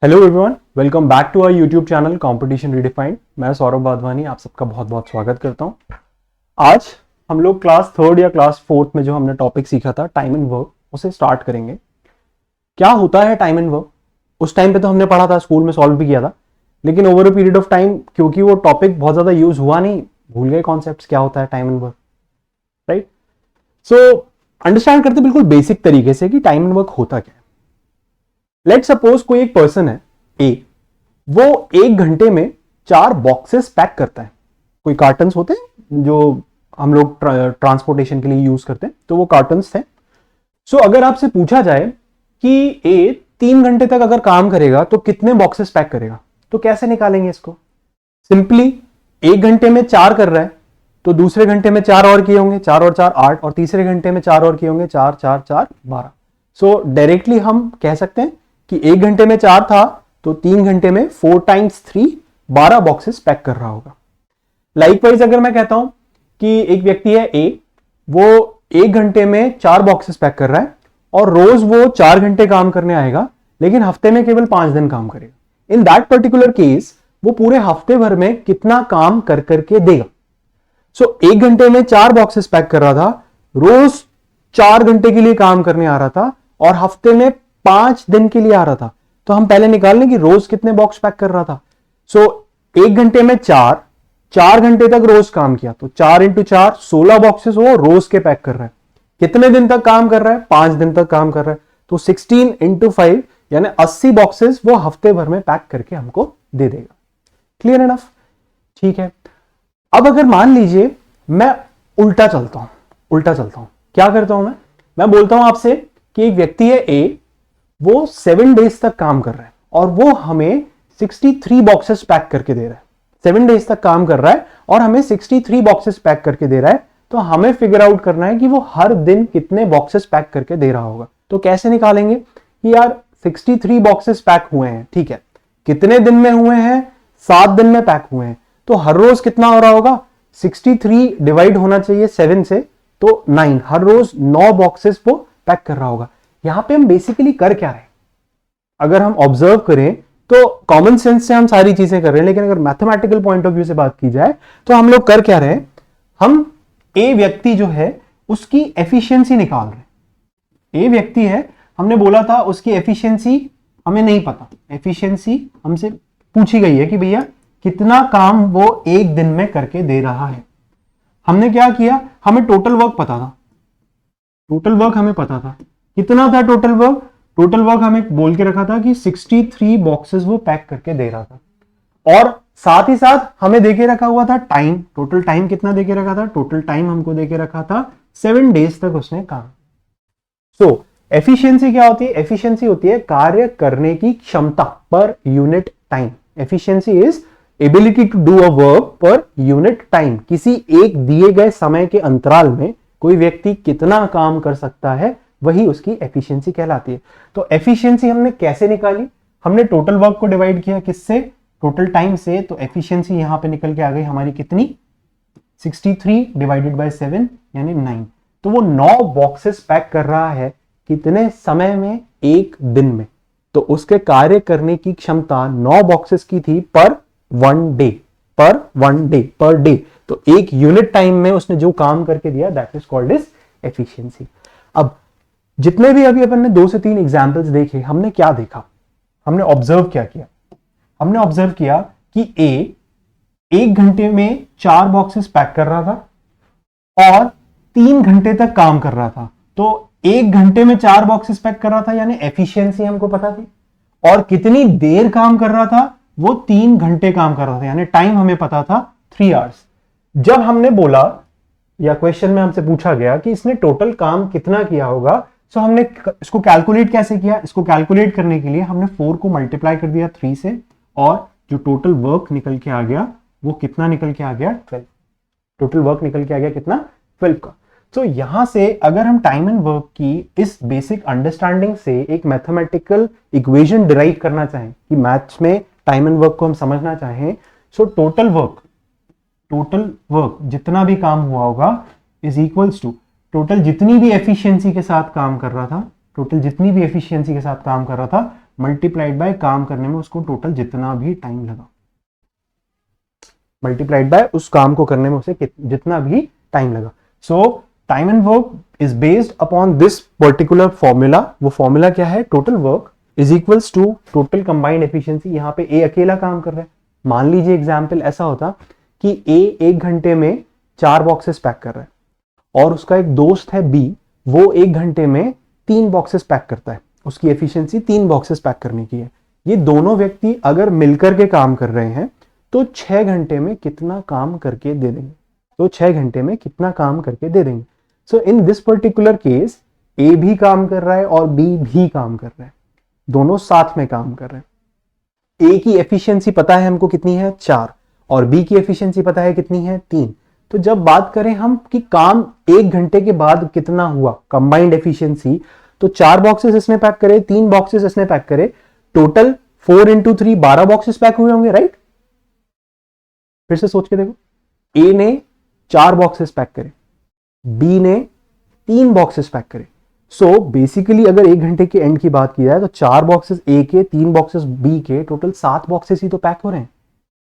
Hello everyone, welcome back to our YouTube channel competition redefined. मैं सौरभ वाधवानी आप सबका बहुत बहुत स्वागत करता हूं। आज हम लोग क्लास थर्ड या क्लास फोर्थ में जो हमने टॉपिक सीखा था टाइम एंड वर्क, उसे स्टार्ट करेंगे। क्या होता है टाइम एंड वर्क? उस टाइम पे तो हमने पढ़ा था, स्कूल में सॉल्व भी किया था, लेकिन over a period of time क्योंकि वो टॉपिक बहुत ज्यादा यूज हुआ नहीं, भूल गए कॉन्सेप्ट क्या होता है time and work, right? So understand करते बिल्कुल बेसिक तरीके से कि टाइम एंड वर्क होता क्या है। लेट सपोज कोई एक पर्सन है ए, वो 1 घंटे में 4 बॉक्सेस पैक करता है। कोई कार्टन्स होते हैं जो हम लोग ट्रांसपोर्टेशन के लिए यूज करते हैं, तो वो कार्टन्स थे। सो अगर आपसे पूछा जाए कि ए 3 घंटे तक अगर काम करेगा तो कितने बॉक्सेस पैक करेगा, तो कैसे निकालेंगे इसको? सिंपली 1 घंटे में 4 कर रहा है तो दूसरे घंटे में 4 और किए होंगे, 4 और 4 8, और तीसरे घंटे में 4 और किए होंगे, 4 4 4 12। सो डायरेक्टली हम कह सकते हैं कि 1 घंटे में 4 था तो 3 घंटे में 4 टाइम्स 3 12 बॉक्सेस पैक कर रहा होगा। लाइकवाइज अगर मैं कहता हूं कि एक व्यक्ति है ए, वो 1 घंटे में 4 बॉक्सेस पैक कर रहा है और रोज वो 4 घंटे काम करने आएगा, लेकिन हफ्ते में केवल 5 दिन काम करेगा। इन दैट पर्टिकुलर केस वो पूरे हफ्ते भर में कितना काम कर करके देगा? सो 1 घंटे में 4 बॉक्सेस पैक कर रहा था, रोज 4 घंटे के लिए काम करने आ रहा था और हफ्ते में 5 दिन के लिए आ रहा था। तो हम पहले निकाल लें कि रोज कितने बॉक्स पैक कर रहा था। सो 1 घंटे में 4 घंटे तक रोज काम किया तो 4 इंटू 4 16 बॉक्सेस वो रोज के पैक कर रहा है। कितने दिन तक काम कर रहा है? 5 दिन तक काम कर रहा है, तो 16 इंटू 5 यानी 80 बॉक्सेस वो हफ्ते भर में पैक करके हमको दे देगा। Clear enough? ठीक है। अब अगर मान लीजिए मैं उल्टा चलता हूं, क्या करता हूं मैं बोलता हूं आपसे कि एक व्यक्ति है ए, वो 7 डेज तक काम कर रहा है और वो हमें 63 बॉक्सेस पैक करके दे रहा है। 7 डेज तक काम कर रहा है और हमें 63 बॉक्सेस पैक करके दे रहा है। तो हमें फिगर आउट करना है कि वो हर दिन कितने बॉक्सेस पैक करके दे रहा होगा। तो कैसे निकालेंगे कि यार 63 बॉक्सेस पैक हुए हैं, ठीक है, कितने दिन में हुए हैं? 7 दिन में पैक हुए हैं, तो हर रोज कितना हो रहा होगा? 63 डिवाइड होना चाहिए 7 से, तो 9, हर रोज 9 बॉक्सेस वो पैक कर रहा होगा। यहां पे हम बेसिकली कर क्या रहे हैं? अगर हम ऑब्जर्व करें तो कॉमन सेंस से हम सारी चीजें कर रहे हैं, लेकिन अगर मैथमेटिकल पॉइंट ऑफ व्यू से बात की जाए तो हम लोग कर क्या रहे हैं? हम ए व्यक्ति जो है उसकी एफिशिएंसी निकाल रहे हैं। ए व्यक्ति है, हमने बोला था उसकी एफिशिएंसी हमें नहीं पता। एफिशिएंसी हमसे पूछी गई है कि भैया कितना काम वो 1 दिन में करके दे रहा है। हमने क्या किया? हमें टोटल वर्क पता था, हमें पता था कितना था टोटल वर्क। टोटल वर्क हमें बोल के रखा था कि 63 बॉक्सेस वो पैक करके दे रहा था, और साथ ही साथ हमें देके रखा हुआ था टाइम। टोटल टाइम कितना देके रखा था? टोटल टाइम हमको देके रखा था 7 डेज तक उसने काम। सो एफिशिएंसी क्या होती है? एफिशिएंसी होती है कार्य करने की क्षमता per unit time. Efficiency is ability to do a work per unit time. किसी एक दिए गए समय के अंतराल में कोई व्यक्ति कितना काम कर सकता है, वही उसकी एफिशिएंसी कहलाती है। तो एफिशिएंसी हमने कैसे निकाली? हमने टोटल वर्क को डिवाइड किया किससे? टोटल टाइम से। तो एफिशिएंसी यहां पे निकल के आ गई हमारी कितनी? 63 डिवाइडेड बाय 7 यानी 9। तो वो 9 बॉक्सेस पैक कर रहा है कितने समय में? 1 दिन में। तो उसके कार्य करने की क्षमता 9 बॉक्सेस की थी पर 1 डे, पर डे। तो एक यूनिट टाइम में उसने जो काम करके दिया, that is called is efficiency. अब जितने भी अभी अपन ने 2 से 3 एग्जाम्पल्स देखे, हमने क्या देखा? हमने ऑब्जर्व क्या किया? हमने ऑब्जर्व किया कि ए 1 घंटे में 4 बॉक्सेस पैक कर रहा था और 3 घंटे तक काम कर रहा था। तो 1 घंटे में 4 बॉक्सेस पैक कर रहा था यानी एफिशिएंसी हमको पता थी, और कितनी देर काम कर रहा था? वो 3 घंटे काम कर रहा था, यानी टाइम हमें पता था 3 आवर्स। जब हमने बोला या क्वेश्चन में हमसे पूछा गया कि इसने टोटल काम कितना किया होगा, सो हमने इसको कैलकुलेट कैसे किया? इसको कैलकुलेट करने के लिए हमने 4 को मल्टीप्लाई कर दिया 3 से, और जो टोटल वर्क निकल के आ गया वो कितना निकल के आ गया? 12। टोटल वर्क निकल के आ गया कितना? 12 का। तो यहां से अगर हम टाइम एंड वर्क की इस बेसिक अंडरस्टैंडिंग से एक मैथमेटिकल इक्वेशन डिराइव करना चाहें कि मैथ्स में टाइम एंड वर्क को हम समझना चाहें, सो टोटल वर्क जितना भी काम हुआ होगा इज इक्वल्स टू टोटल जितनी भी एफिशिएंसी के साथ काम कर रहा था, मल्टीप्लाइड बाय काम करने में उसको टोटल जितना भी टाइम लगा, मल्टीप्लाइड बाय उस काम को करने में उसे जितना भी टाइम लगा। So time and work is based upon this particular formula. वो फॉर्मूला क्या है? Total work is equals to total combined efficiency. यहाँ पे ए अकेला काम कर रहा है। मान लीजिए एग्जाम्पल ऐसा होता कि ए 1 घंटे में 4 बॉक्सेस पैक कर रहा है और उसका एक दोस्त है बी, वो 1 घंटे में 3 बॉक्सेस पैक करता है। उसकी एफिशिएंसी 3 बॉक्सेस पैक करने की है। ये दोनों व्यक्ति अगर मिलकर के काम कर रहे हैं तो 6 घंटे में कितना काम करके दे देंगे? तो 6 घंटे में कितना काम करके दे देंगे? सो इन दिस पर्टिकुलर केस ए भी काम कर रहा है और बी भी काम कर रहा है, दोनों साथ में काम कर रहे हैं। ए की एफिशिएंसी पता है हमको कितनी है? 4, और बी की एफिशिएंसी पता है कितनी है? 3। तो जब बात करें हम कि काम 1 घंटे के बाद कितना हुआ कंबाइंड एफिशिएंसी, तो 4 बॉक्सेस इसने पैक करे, 3 बॉक्सेस इसने पैक करे, टोटल 4 इंटू 3 12 बॉक्सेस पैक हुए होंगे, राइट? फिर से सोच के देखो, ए ने 4 बॉक्सेस पैक करे, बी ने 3 बॉक्सेस पैक करे। सो बेसिकली अगर 1 घंटे के एंड की बात की जाए तो 4 बॉक्सेस ए के, 3 बॉक्सेस बी के, टोटल 7 बॉक्सेस ही तो पैक हो रहे हैं।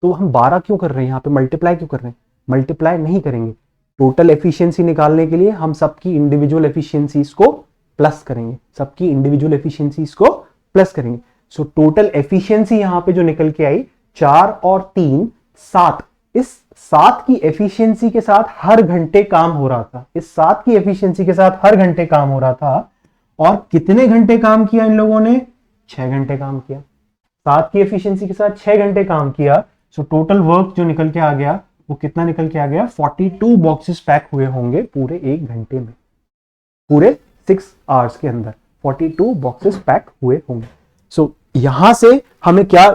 तो हम 12 क्यों कर रहे हैं? यहाँ पे मल्टीप्लाई क्यों कर रहे हैं? मल्टीप्लाई नहीं करेंगे, टोटल एफिशिएंसी निकालने के लिए हम सबकी इंडिविजुअल एफिशिएंसीज को प्लस करेंगे, सबकी इंडिविजुअल एफिशिएंसीज को प्लस करेंगे। सो टोटल एफिशिएंसी यहां पे जो निकल के आई 4 और 3 7, इस 7 की एफिशिएंसी के साथ हर घंटे काम हो रहा था, इस 7 की एफिशिएंसी के साथ हर घंटे काम हो रहा था। और कितने घंटे काम किया इन लोगों ने? 6 घंटे काम किया। 7 की एफिशिएंसी के साथ 6 घंटे काम किया। सो टोटल वर्क जो निकल के आ गया वो कितना निकल के आ गया? 42 बॉक्सेस पैक हुए होंगे पूरे 1 घंटे में, पूरे 6 आवर्स के अंदर 42 बॉक्सेस पैक हुए होंगे। सो यहां से हमें क्या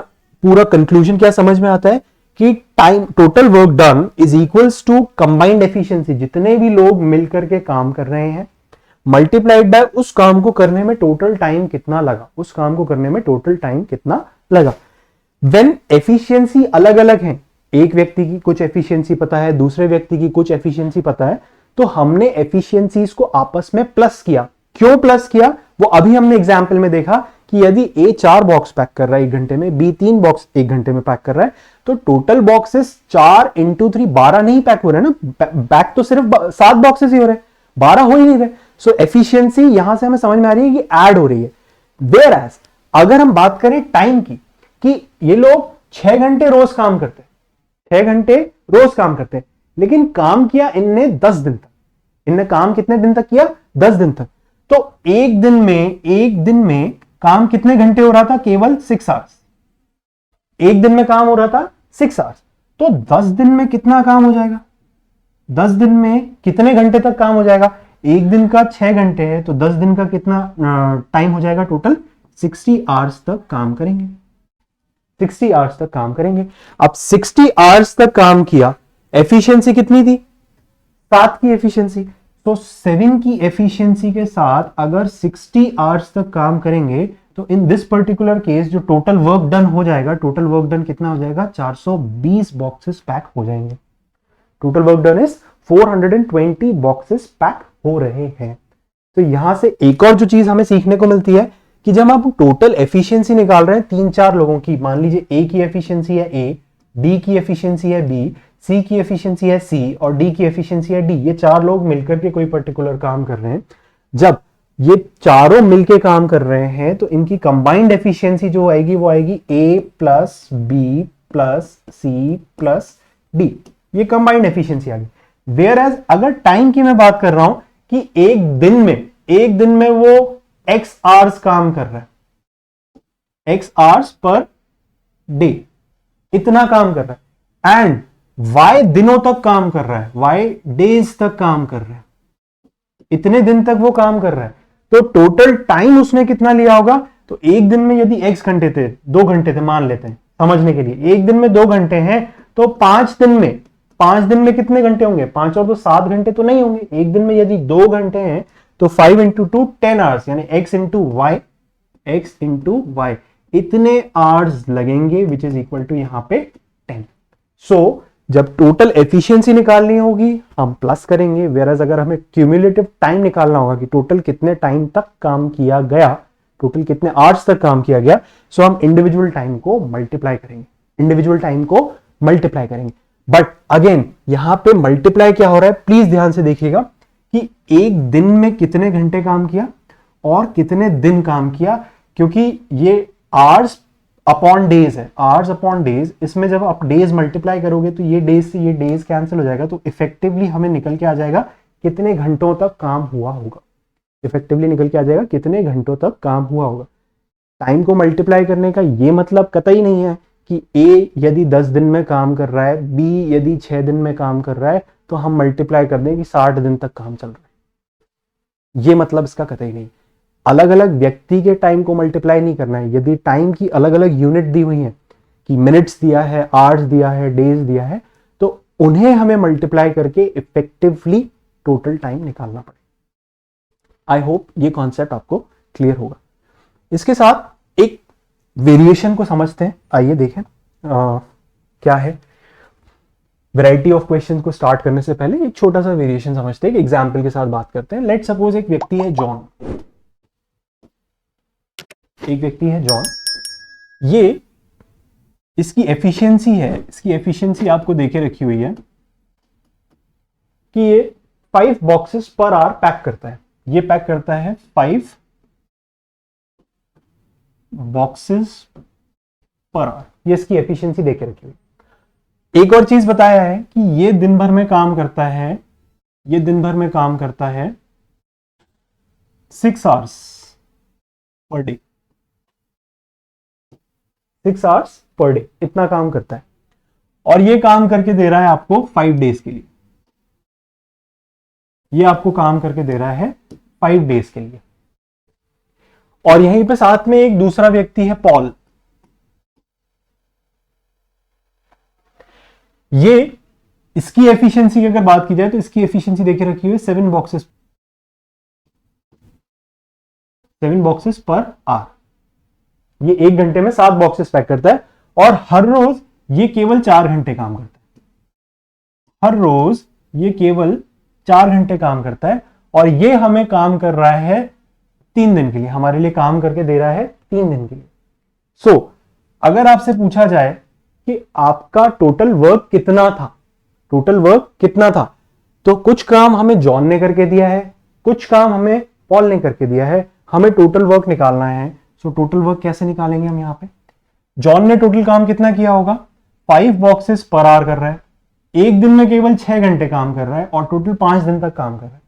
पूरा कंक्लूजन क्या समझ में आता है कि time total work done is equals to combined efficiency, जितने भी लोग मिलकर के काम कर रहे हैं, मल्टीप्लाइड बाय उस काम को करने में टोटल टाइम कितना लगा, उस काम को करने में टोटल टाइम कितना लगा। व्हेन एफिशिएंसी अलग अलग है, एक व्यक्ति की कुछ एफिशिएंसी पता है, दूसरे व्यक्ति की कुछ एफिशिएंसी पता है, तो हमने एफिशिएंसीज को आपस में प्लस किया। क्यों प्लस किया? वो अभी हमने एग्जांपल में देखा कि यदि ए 4 बॉक्स पैक कर रहा है 1 घंटे में, बी 3 बॉक्स 1 घंटे में पैक कर रहा है, तो टोटल बॉक्सेस 4 इंटू 3 12 नहीं पैक हो रहे ना, पैक तो सिर्फ 7 बॉक्सेस ही हो रहे, 12 हो ही नहीं रहे। सो एफिशिएंसी यहां से हमें समझ में आ रही है कि ऐड हो रही है। वेयर एज अगर हम बात करें टाइम की, कि ये लोग 6 घंटे रोज काम करते हैं, 6 घंटे रोज काम करते हैं, लेकिन काम किया इनने 10 दिन तक। इनने काम कितने दिन तक किया? 10 दिन तक। तो एक दिन में काम कितने घंटे हो रहा था? केवल 6 आवर्स। एक दिन में काम हो रहा था 6 आवर्स। तो 10 दिन में कितना काम हो जाएगा? 10 दिन में कितने घंटे तक काम हो जाएगा? एक दिन का 6 घंटे है, तो 10 दिन का कितना टाइम हो जाएगा? टोटल 60 आवर्स तक काम करेंगे, 60 आवर्स तक काम करेंगे। अब 60 आवर्स तक काम किया, एफिशिएंसी कितनी थी? 7 की एफिशिएंसी। तो 7 की एफिशिएंसी के साथ अगर 60 आवर्स तक काम करेंगे तो इन दिस पर्टिकुलर केस जो टोटल वर्क डन हो जाएगा, टोटल वर्क डन कितना हो जाएगा? 420 बॉक्सेस पैक हो जाएंगे। Total work done is 420 boxes pack हो रहे हैं। तो यहां से एक और जो चीज हमें सीखने को मिलती है कि जब आप टोटल एफिशिएंसी निकाल रहे हैं 3-4 लोगों की, मान लीजिए ए की एफिशिएंसी है ए, बी की एफिशिएंसी है बी, सी की एफिशिएंसी है सी और डी की एफिशिएंसी है डी, ये 4 लोग मिलकर के कोई पर्टिकुलर काम कर रहे हैं। जब ये चारों मिलके काम कर रहे हैं तो इनकी कंबाइंड एफिशिएंसी जो आएगी वो आएगी A plus B plus C plus D, ये कंबाइंड एफिशिएंसी आ गई। वेयर एज अगर टाइम की मैं बात कर रहा हूं कि एक दिन में वो एक्स आवर्स काम कर रहा है, एक्स आवर्स पर डे, इतना काम कर रहा है, एंड वाई दिनों तक काम कर रहा है, वाई डेज तक काम कर रहा है, इतने दिन तक वो काम कर रहा है। तो टोटल टाइम उसने कितना लिया होगा? तो एक दिन में यदि x घंटे थे, 2 घंटे थे मान लेते हैं समझने के लिए, एक दिन में 2 घंटे हैं तो 5 दिन में कितने घंटे होंगे? 5 और 2 7 घंटे तो नहीं होंगे। एक दिन में यदि 2 घंटे हैं तो 5 इंटू 2 10 आवर्स, यानी x इंटू वाई, इतने आवर्स लगेंगे विच इज इक्वल टू यहां पे 10। सो जब टोटल एफिशिएंसी निकालनी होगी हम प्लस करेंगे, वेयर एज अगर हमें क्यूमुलेटिव टाइम निकालना होगा कि टोटल कितने टाइम तक काम किया गया, टोटल कितने आवर्स तक काम किया गया। सो हम इंडिविजुअल टाइम को मल्टीप्लाई करेंगे, इंडिविजुअल टाइम को मल्टीप्लाई करेंगे। बट अगेन यहां पे मल्टीप्लाई क्या हो रहा है, प्लीज ध्यान से देखिएगा कि एक दिन में कितने घंटे काम किया और कितने दिन काम किया, क्योंकि ये आवर्स अपॉन डेज है, आवर्स अपॉन डेज। इसमें जब आप डेज मल्टीप्लाई करोगे तो ये डेज से ये डेज कैंसिल हो जाएगा, तो इफेक्टिवली हमें निकल के आ जाएगा कितने घंटों तक काम हुआ होगा, इफेक्टिवली निकल के आ जाएगा कितने घंटों तक काम हुआ होगा। टाइम को मल्टीप्लाई करने का ये मतलब कतई नहीं है कि ए यदि 10 दिन में काम कर रहा है, बी यदि 6 दिन में काम कर रहा है, तो हम मल्टीप्लाई कर दें कि 60 दिन तक काम चल रहा है। ये मतलब इसका कतई नहीं। अलग अलग व्यक्ति के टाइम को मल्टीप्लाई नहीं करना है। यदि टाइम की अलग अलग यूनिट दी हुई है कि मिनट्स दिया है, आवर्स दिया है, डेज दिया है, तो उन्हें हमें मल्टीप्लाई करके इफेक्टिवली टोटल टाइम निकालना पड़ेगा। आई होप ये कॉन्सेप्ट आपको क्लियर होगा। इसके साथ एक वेरिएशन को समझते हैं। आइए देखें क्या है। वैरायटी ऑफ क्वेश्चन को स्टार्ट करने से पहले एक छोटा सा वेरिएशन समझते हैं, एक एग्जाम्पल के साथ बात करते हैं। लेट सपोज एक व्यक्ति है जॉन, एक व्यक्ति है जॉन, ये इसकी एफिशिएंसी है, इसकी एफिशिएंसी आपको देके रखी हुई है कि ये 5 बॉक्सेस पर आवर पैक करता है। ये पैक करता है 5 बॉक्सेस पर आवर, ये इसकी एफिशिएंसी देके रखी हुई। एक और चीज बताया है कि ये दिन भर में काम करता है, ये दिन भर में काम करता है 6 hours per day, 6 hours per day इतना काम करता है, और ये काम करके दे रहा है आपको 5 डेज के लिए। ये आपको काम करके दे रहा है 5 डेज के लिए। और यहीं पे साथ में एक दूसरा व्यक्ति है पॉल, ये इसकी एफिशिएंसी की अगर बात की जाए तो इसकी एफिशिएंसी देखे रखी हुई है 7 बॉक्सेस पर आवर। ये 1 घंटे में 7 बॉक्सेस पैक करता है, और हर रोज ये केवल 4 घंटे काम करता है। हर रोज ये केवल 4 घंटे काम करता है, और ये हमें काम कर रहा है 3 दिन के लिए, हमारे लिए काम करके दे रहा है 3 दिन के लिए। सो अगर आपसे पूछा जाए कि आपका टोटल वर्क कितना था, टोटल वर्क कितना था, तो कुछ काम हमें जॉन ने करके दिया है, कुछ काम हमें पॉल ने करके दिया है, हमें टोटल वर्क निकालना है। सो टोटल वर्क कैसे निकालेंगे हम यहां पे। जॉन ने टोटल काम कितना किया होगा, 5 बॉक्सेस पर आवर कर रहा है, एक दिन में केवल 6 घंटे काम कर रहा है, और टोटल 5 दिन तक काम कर रहा है।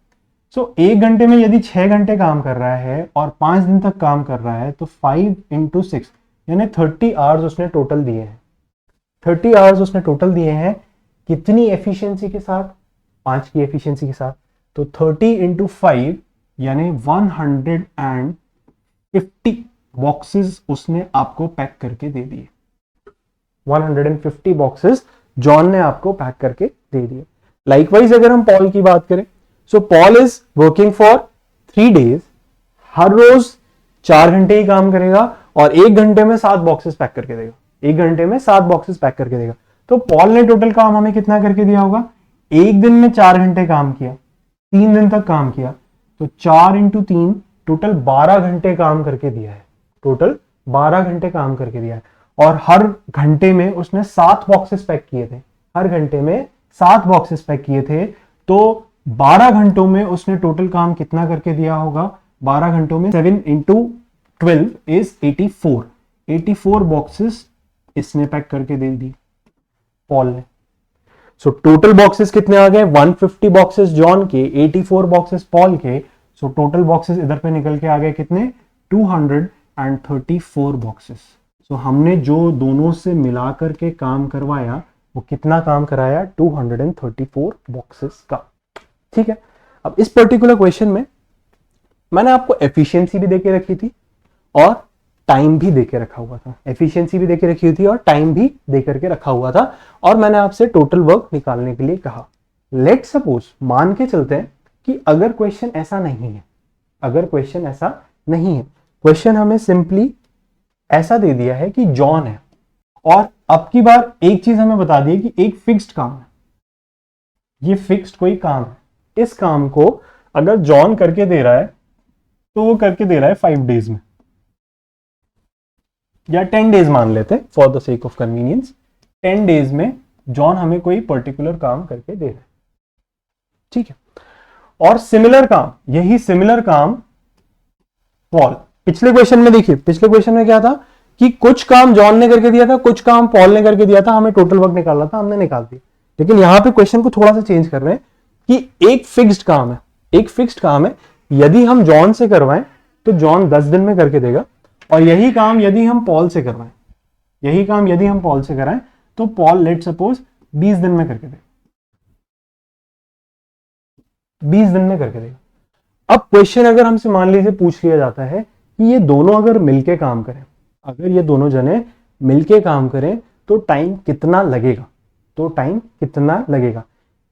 सो 1 घंटे में यदि 6 घंटे काम कर रहा है और 5 दिन तक काम कर रहा है, तो 5 × 6 यानी 30 आवर्स उसने टोटल दिए हैं। 30 आवर्स उसने टोटल दिए हैं, कितनी एफिशिएंसी के साथ, 5 की एफिशिएंसी के साथ। तो 30 × 5 यानी 150 बॉक्सेस उसने आपको पैक करके दे दिए। 150 बॉक्सेस जॉन ने आपको पैक करके दे दिए। लाइकवाइज अगर हम पॉल की बात करें, so Paul is working for 3 days, हर रोज 4 घंटे ही काम करेगा, और 1 घंटे में 7 बॉक्सेस पैक करके देगा, 1 घंटे में 7 बॉक्सेस पैक करके देगा। तो पॉल ने टोटल काम हमें कितना करके दिया होगा, एक दिन में 4 घंटे काम किया, 3 दिन तक काम किया, तो 4 × 3 टोटल 12 घंटे काम करके दिया है, टोटल 12 घंटे काम करके दिया है। और हर घंटे में उसने 7 बॉक्सेस पैक किए थे, हर घंटे में 7 बॉक्सेस पैक किए थे, तो 12 घंटों में उसने टोटल काम कितना करके दिया होगा। 12 घंटों में 7 × 12 इज 84 बॉक्सेस इसने पैक करके दे दी पॉल ने। सो टोटल बॉक्सेस कितने आ गए, 150 बॉक्सेस जॉन के, 84 बॉक्सेस पॉल के। सो टोटल बॉक्सेस इधर पे निकल के आ गए कितने, 234 बॉक्सेस। सो हमने जो दोनों से मिलाकर के काम करवाया वो कितना काम कराया, 234 बॉक्सेस का। ठीक है। अब इस पर्टिकुलर क्वेश्चन में मैंने आपको एफिशिएंसी भी देके रखी थी और टाइम भी देके रखा हुआ था, एफिशिएंसी भी देके रखी हुई थी और टाइम भी दे करके रखा हुआ था, और मैंने आपसे टोटल वर्क निकालने के लिए कहा। लेट सपोज मान के चलते हैं कि अगर क्वेश्चन ऐसा नहीं है, अगर क्वेश्चन ऐसा नहीं है, क्वेश्चन हमें सिंपली ऐसा दे दिया है कि जॉन है, और अब की बार एक चीज हमें बता दी कि एक फिक्स्ड काम है, ये फिक्स्ड कोई काम है, इस काम को अगर जॉन करके दे रहा है तो वो करके दे रहा है 5 डेज में, या 10 डेज मान लेते हैं for the sake of convenience, 10 days में जॉन हमें कोई पर्टिकुलर काम करके दे रहा है, ठीक है। और सिमिलर काम, यही सिमिलर काम पॉल, पिछले क्वेश्चन में देखिए, पिछले क्वेश्चन में क्या था कि कुछ काम जॉन ने करके दिया था, कुछ काम पॉल ने करके दिया था, हमें टोटल वर्क निकालना था, हमने निकाल दिया। लेकिन यहां पे क्वेश्चन को थोड़ा सा चेंज कर रहे हैं कि एक फिक्स्ड काम है, एक फिक्स्ड काम है, यदि हम जॉन से करवाएं तो जॉन 10 दिन में करके देगा, और यही काम यदि हम पॉल से करवाएं, यही काम यदि हम पॉल से कराएं तो पॉल लेट सपोज 20 दिन में करके देगा, 20 दिन में करके देगा। अब क्वेश्चन अगर हमसे मान लीजिए पूछ लिया जाता है कि ये दोनों अगर मिलके काम करें, अगर ये दोनों जने मिलके काम करें तो टाइम कितना लगेगा, तो टाइम कितना लगेगा।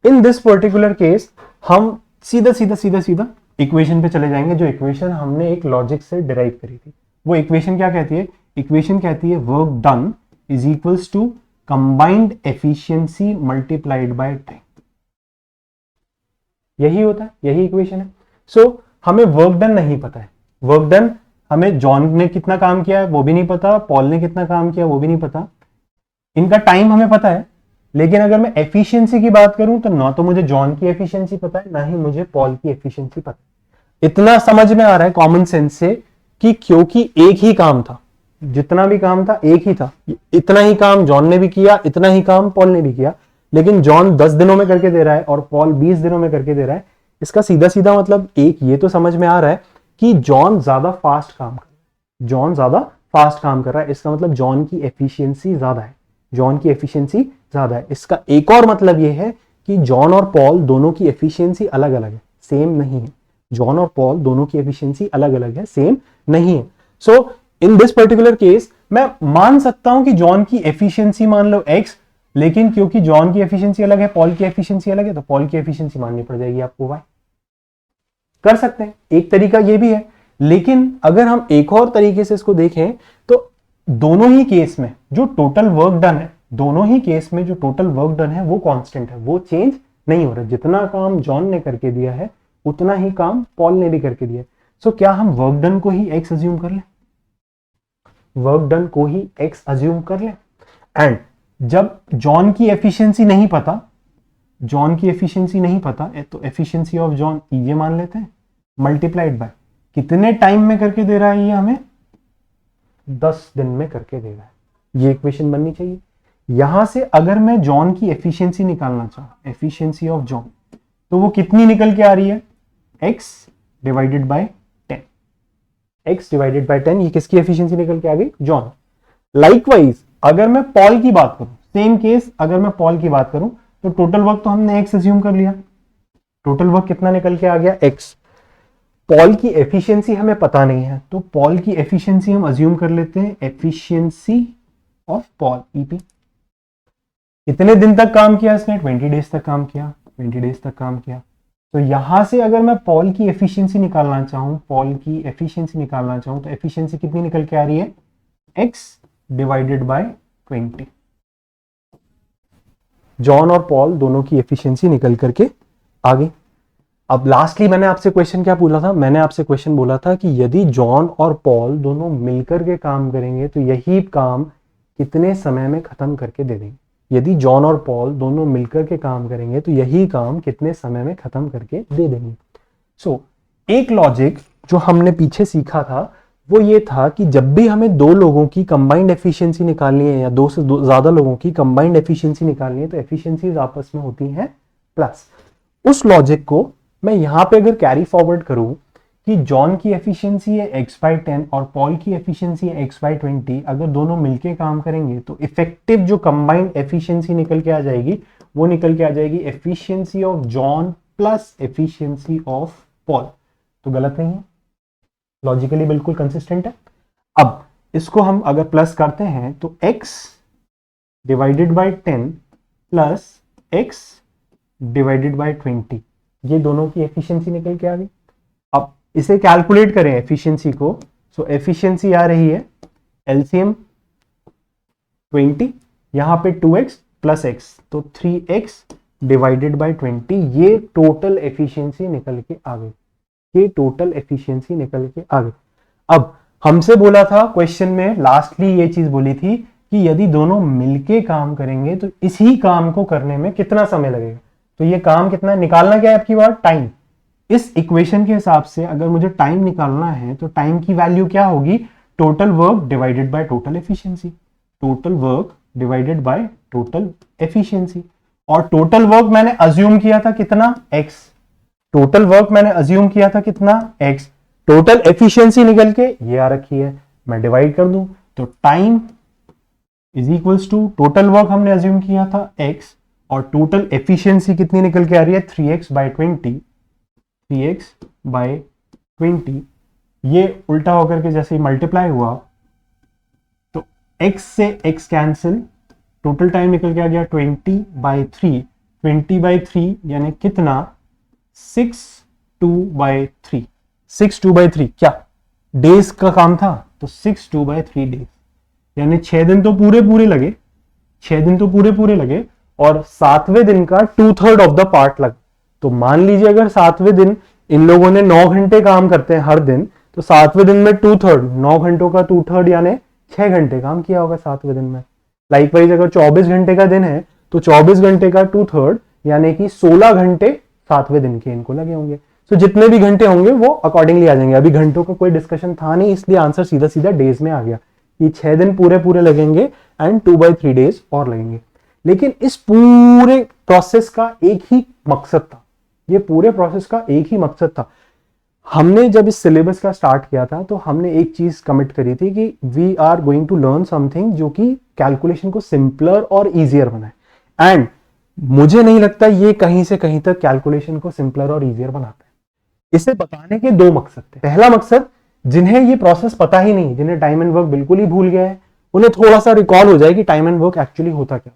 इन दिस पर्टिकुलर केस हम सीधा सीधा सीधा सीधा इक्वेशन पे चले जाएंगे, जो इक्वेशन हमने एक लॉजिक से डिराइव करी थी। वो इक्वेशन क्या कहती है? इक्वेशन कहती है work done is equals to combined efficiency multiplied by time. यही होता है, यही इक्वेशन है। सो हमें वर्क डन नहीं पता है, वर्क डन हमें जॉन ने कितना काम किया है वो भी नहीं पता, पॉल ने कितना काम किया वो भी नहीं पता, इनका टाइम हमें पता है। लेकिन अगर मैं एफिशिएंसी की बात करूं तो ना तो मुझे जॉन की एफिशिएंसी पता है, ना ही मुझे पॉल की एफिशिएंसी पता है। इतना समझ में आ रहा है कॉमन सेंस से कि क्योंकि एक ही काम था, जितना भी काम था एक ही था, इतना ही काम जॉन ने भी किया, इतना ही काम पॉल ने भी किया, लेकिन जॉन 10 दिनों में करके दे रहा है और पॉल 20 दिनों में करके दे रहा है। इसका सीधा सीधा मतलब एक ये तो समझ में आ रहा है कि जॉन ज्यादा फास्ट काम कर रहा है, जॉन ज्यादा फास्ट काम कर रहा है, इसका मतलब जॉन की एफिशिएंसी ज्यादा है, जॉन की एफिशिएंसी ज्यादा है। इसका एक और मतलब यह है कि जॉन और पॉल दोनों की एफिशिएंसी अलग अलग है, सेम नहीं है। जॉन और पॉल दोनों की एफिशिएंसी अलग अलग है, सेम नहीं है। सो इन दिस पर्टिकुलर केस मैं मान सकता हूं कि जॉन की एफिशिएंसी मान लो x, लेकिन क्योंकि जॉन की एफिशिएंसी अलग है, पॉल की एफिशिएंसी अलग है, तो पॉल की एफिशिएंसी माननी पड़ जाएगी आपको y। कर सकते हैं, एक तरीका ये भी है। लेकिन अगर हम एक और तरीके से इसको देखें तो दोनों ही केस में जो टोटल वर्क डन है, दोनों ही केस में जो टोटल वर्क डन है वो कांस्टेंट है, वो चेंज नहीं हो रहा। जितना काम जॉन ने करके दिया है उतना ही काम पॉल ने भी करके दिया है। सो क्या हम वर्क डन को ही x अज्यूम कर लें, वर्क डन को ही x अज्यूम कर लें। एंड जब जॉन की एफिशिएंसी नहीं पता, जॉन की एफिशिएंसी नहीं पता तो एफिशिएंसी ऑफ जॉन ये मान लेते हैं मल्टीप्लाइड बाय कितने टाइम में करके दे रहा है, ये हमें 10 दिन में करके दे रहा है। ये इक्वेशन बननी चाहिए। यहां से अगर मैं जॉन की एफिशिएंसी निकालना चाहूं, एफिशिएंसी ऑफ जॉन, तो वो कितनी निकल के आ रही है? x divided by 10, x divided by 10। ये किसकी एफिशिएंसी निकल के आ गई? जॉन। लाइकवाइज अगर मैं पॉल की बात करूं, सेम केस अगर मैं पॉल की बात करूं तो टोटल वर्क तो हमने x अज्यूम कर लिया, टोटल वर्क कितना निकल के आ गया? x। पॉल की एफिशिएंसी हमें पता नहीं है, तो पॉल की एफिशिएंसी हम अज्यूम कर लेते हैं एफिशिएंसी ऑफ पॉल, ईपी। कितने दिन तक काम किया इसने? 20 डेज तक काम किया, 20 डेज तक काम किया। तो यहां से अगर मैं पॉल की एफिशिएंसी निकालना चाहूं, पॉल की एफिशिएंसी निकालना चाहूं तो एफिशिएंसी कितनी निकल के आ रही है? x divided by 20। जॉन और पॉल दोनों की एफिशिएंसी निकल करके आ गई। अब लास्टली मैंने आपसे क्वेश्चन क्या बोला था? मैंने आपसे क्वेश्चन बोला था कि यदि जॉन और पॉल दोनों मिलकर के काम करेंगे तो यही काम कितने समय में खत्म करके दे देंगे। यदि जॉन और पॉल दोनों मिलकर के काम करेंगे तो यही काम कितने समय में खत्म करके दे देंगे। सो एक लॉजिक जो हमने पीछे सीखा था वो ये था कि जब भी हमें दो लोगों की कंबाइंड एफिशिएंसी निकालनी है या दो से ज्यादा लोगों की कंबाइंड एफिशिएंसी निकालनी है तो एफिशिएंसीज आपस में होती हैं प्लस। उस लॉजिक को मैं यहां पे अगर कैरी फॉरवर्ड करूं कि जॉन की एफिशिएंसी है x/10 और पॉल की एफिशिएंसी है x/20, अगर दोनों मिलके काम करेंगे तो इफेक्टिव जो कंबाइंड एफिशिएंसी निकल के आ जाएगी वो निकल के आ जाएगी efficiency of John plus efficiency of Paul. तो गलत नहीं है, लॉजिकली बिल्कुल कंसिस्टेंट है। अब इसको हम अगर प्लस करते हैं तो x divided by 10 plus x divided by 20, ये दोनों की एफिशिएंसी निकल के आ गई। अब इसे कैलकुलेट करें एफिशिएंसी को, सो एफिशिएंसी आ रही है एलसीएम 20, यहां पे 2x प्लस x तो 3x डिवाइडेड बाय 20, ये टोटल एफिशिएंसी निकल के आ गई, ये टोटल एफिशिएंसी निकल के आ गई। अब हमसे बोला था क्वेश्चन में, लास्टली ये चीज बोली थी कि यदि दोनों मिलके काम करेंगे तो इसी काम को करने में कितना समय लगेगा। तो ये काम कितना निकालना, क्या है आपकी बात, टाइम। इस इक्वेशन के हिसाब से अगर मुझे टाइम निकालना है तो टाइम की वैल्यू क्या होगी, total work divided by total efficiency. Total work divided by total efficiency. और टोटल वर्क मैंने अज्यूम किया था कितना, x। टोटल वर्क मैंने अज्यूम किया था कितना, x। टोटल एफिशिएंसी निकल के ये आ रखी है, मैं डिवाइड कर दूं तो time is equals to, total work हमने अज्यूम किया था x और टोटल एफिशिएंसी कितनी निकल के आ रही है, 3x by 20। 3x by 20 ये उल्टा होकर के जैसे ही मल्टीप्लाई हुआ तो x से x कैंसिल, टोटल टाइम निकल के आ गया 20/3। 20/3 यानी कितना, 6/2/3। 6/2/3 क्या डेज का काम था, तो 6/2/3 डेज, यानी 6 दिन तो पूरे पूरे लगे, 6 दिन तो पूरे पूरे लगे और 7वें दिन का 2/3 ऑफ द पार्ट लगा। तो मान लीजिए अगर 7वें दिन इन लोगों ने 9 घंटे काम करते हैं हर दिन, तो 7वें दिन में 2/3, 9 घंटों का 2/3 यानी 6 घंटे काम किया होगा 7वें दिन में। लाइकवाइज अगर 24 घंटे का दिन है तो 24 घंटे का 2/3 यानी कि 16 घंटे 7वें दिन के इनको लगे होंगे। तो जितने भी घंटे होंगे वो अकॉर्डिंगली आ जाएंगे। अभी घंटों का कोई डिस्कशन था नहीं, इसलिए आंसर सीधा सीधा डेज में आ गया कि 6 दिन पूरे पूरे लगेंगे एंड 2/3 डेज और लगेंगे। लेकिन इस पूरे प्रोसेस का एक ही मकसद था, ये पूरे प्रोसेस का एक ही मकसद था। हमने जब इस सिलेबस का स्टार्ट किया था तो हमने एक चीज कमिट करी थी कि we are going to learn something जो कि कैलकुलेशन को सिंपलर और इजियर बनाए। एंड मुझे नहीं लगता ये कहीं से कहीं तक कैलकुलेशन को सिंपलर और इजियर बनाता है। इसे बताने के दो मकसद थे। पहला मकसद, जिन्हें ये प्रोसेस पता ही नहीं, जिन्हें टाइम एंड वर्क बिल्कुल ही भूल गया है, उन्हें थोड़ा सा रिकॉल हो जाए कि टाइम एंड वर्क एक्चुअली होता क्या,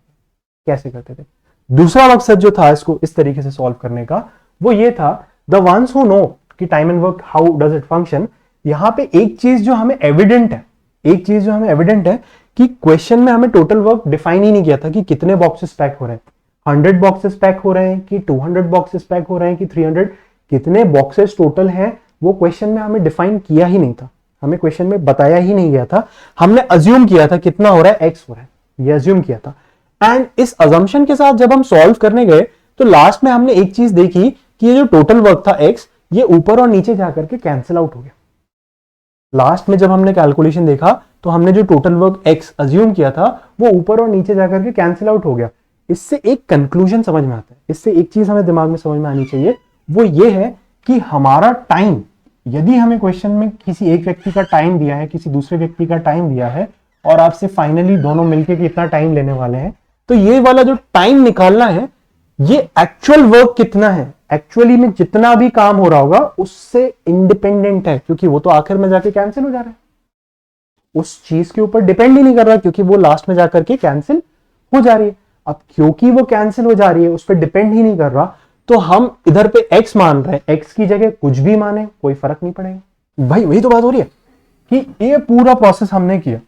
कैसे करते थे। दूसरा मकसद जो था इसको इस तरीके से सॉल्व करने का, वो ये था, द वंस हु नो कि time and work how does it function. यहां पे एक चीज जो हमें एविडेंट है, एक चीज जो हमें एविडेंट है कि क्वेश्चन में हमें टोटल वर्क डिफाइन ही नहीं किया था कि कितने बॉक्सेस पैक हो रहे हैं, 100 बॉक्सेस पैक हो रहे हैं कि 200 बॉक्सेस पैक हो रहे हैं कि 300, कितने बॉक्सेस टोटल हैं वो क्वेश्चन में हमें डिफाइन किया ही नहीं था, हमें क्वेश्चन में बताया ही नहीं गया था। हमने अज्यूम किया था कितना हो रहा है, एक्स हो रहा है, ये अज्यूम किया था। एंड इस अजम्पशन के साथ जब हम सॉल्व करने गए तो लास्ट में हमने एक चीज देखी कि ये जो टोटल वर्क था एक्स, ये ऊपर और नीचे जाकर के कैंसिल आउट हो गया। लास्ट में जब हमने कैलकुलेशन देखा तो हमने जो टोटल वर्क एक्स अज्यूम किया था वो ऊपर और नीचे जाकर के कैंसिल आउट हो गया। इससे एक कंक्लूजन समझ में आता है, इससे एक चीज हमें दिमाग में समझ में आनी चाहिए, वो ये है कि हमारा टाइम, यदि हमें क्वेश्चन में किसी एक व्यक्ति का टाइम दिया है, किसी दूसरे व्यक्ति का टाइम दिया है और आपसे फाइनली दोनों मिलकर कितना टाइम लेने वाले हैं, तो ये वाला जो टाइम निकालना है ये एक्चुअल वर्क कितना है, एक्चुअली में जितना भी काम हो रहा होगा उससे इंडिपेंडेंट है, क्योंकि वो तो आखिर में जाके कैंसिल हो जा रहा है, उस चीज के ऊपर डिपेंड ही नहीं कर रहा, क्योंकि वो लास्ट में जाकर के कैंसिल हो जा रही है। अब क्योंकि वो कैंसिल हो जा रही है, उस पर डिपेंड ही नहीं कर रहा, तो हम इधर पे x मान रहे हैं, x की जगह कुछ भी माने कोई फर्क नहीं पड़ेगा। भाई वही तो बात हो रही है कि ये पूरा प्रोसेस हमने किया,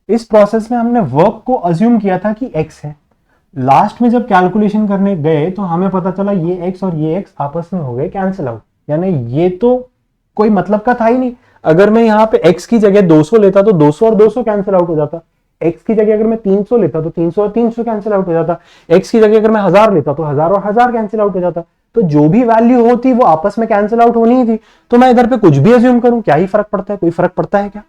इस प्रोसेस में हमने वर्क को अज्यूम किया था कि x है। लास्ट में जब कैलकुलेशन करने गए तो हमें पता चला ये x और ये x आपस में हो गए कैंसिल आउट, यानी ये तो कोई मतलब का था ही नहीं। अगर मैं यहाँ पे x की जगह 200 लेता तो 200 और 200 कैंसिल आउट हो जाता, x की जगह अगर मैं 300 लेता तो 300 और 300 कैंसिल आउट हो जाता, x की जगह अगर मैं 1000 लेता तो 1000 और 1000 कैंसिल आउट हो जाता। तो जो भी वैल्यू होती वो आपस में कैंसिल आउट होनी ही थी। तो मैं इधर पे कुछ भी अज्यूम करूं, क्या ही फर्क पड़ता है, कोई फर्क पड़ता है क्या,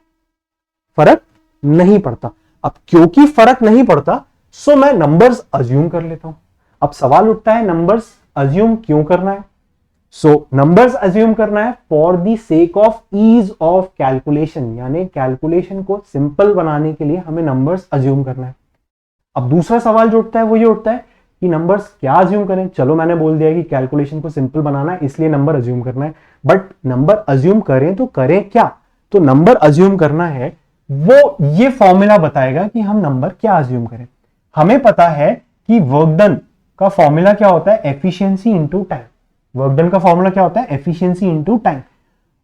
फर्क नहीं पड़ता। अब क्योंकि फर्क नहीं पड़ता सो मैं नंबर्स अज्यूम कर लेता हूं। अब सवाल उठता है नंबर्स अज्यूम क्यों करना है। सो नंबर्स अज्यूम करना है for the sake of ease of calculation, यानी कैलकुलेशन को सिंपल बनाने के लिए हमें नंबर्स अज्यूम करना है। अब दूसरा सवाल जो उठता है वो ये उठता है कि नंबर्स क्या अज्यूम करें। चलो मैंने बोल दिया कि कैलकुलेशन को सिंपल बनाना है इसलिए नंबर अज्यूम करना है, बट नंबर अज्यूम करें तो करें क्या। तो नंबर अज्यूम करना है वो ये फॉर्मूला बताएगा कि हम नंबर क्या अज्यूम करें। हमें पता है कि वर्क डन का फॉर्मूला क्या होता है, efficiency into time. Work done का फॉर्मूला क्या होता है, एफिशिएंसी इनटू टाइम।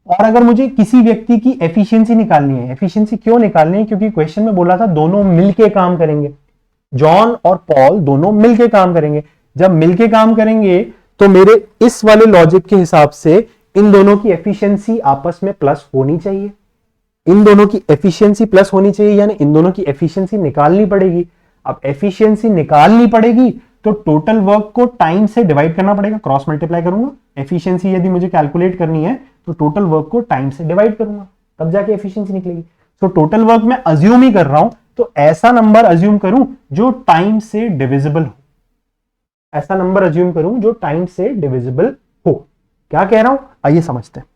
और अगर मुझे किसी व्यक्ति की एफिशिएंसी निकालनी है, एफिशिएंसी क्यों निकालनी है, क्योंकि क्वेश्चन में बोला था दोनों मिलके काम करेंगे, जॉन और पॉल दोनों मिलके काम करेंगे। जब मिलके काम करेंगे तो मेरे इस वाले लॉजिक के हिसाब से इन दोनों की एफिशिएंसी आपस में प्लस होनी चाहिए। इन दोनों की एफिशिएंसी प्लस होनी चाहिए, यानी इन दोनों की एफिशिएंसी निकालनी पड़ेगी। अब एफिशिएंसी निकालनी पड़ेगी तो टोटल वर्क को टाइम से डिवाइड करना पड़ेगा, क्रॉस मल्टीप्लाई करूंगा। एफिशिएंसी यदि मुझे कैलकुलेट करनी है तो टोटल वर्क को टाइम से डिवाइड करूंगा, तब जाके एफिशिएंसी निकलेगी। तो टोटल वर्क मैं अज्यूम ही कर रहा हूं, तो ऐसा नंबर अज्यूम करूं जो टाइम से डिविजिबल हो, ऐसा नंबर अज्यूम करूं जो टाइम से डिविजिबल हो। क्या कह रहा हूं, आइए समझते हैं।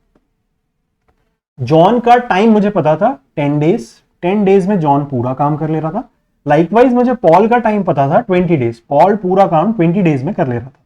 जॉन का टाइम मुझे पता था 10 डेज, 10 डेज में जॉन पूरा काम कर ले रहा था। लाइकवाइज मुझे पॉल का टाइम पता था 20 डेज, पॉल पूरा काम 20 डेज में कर ले रहा था।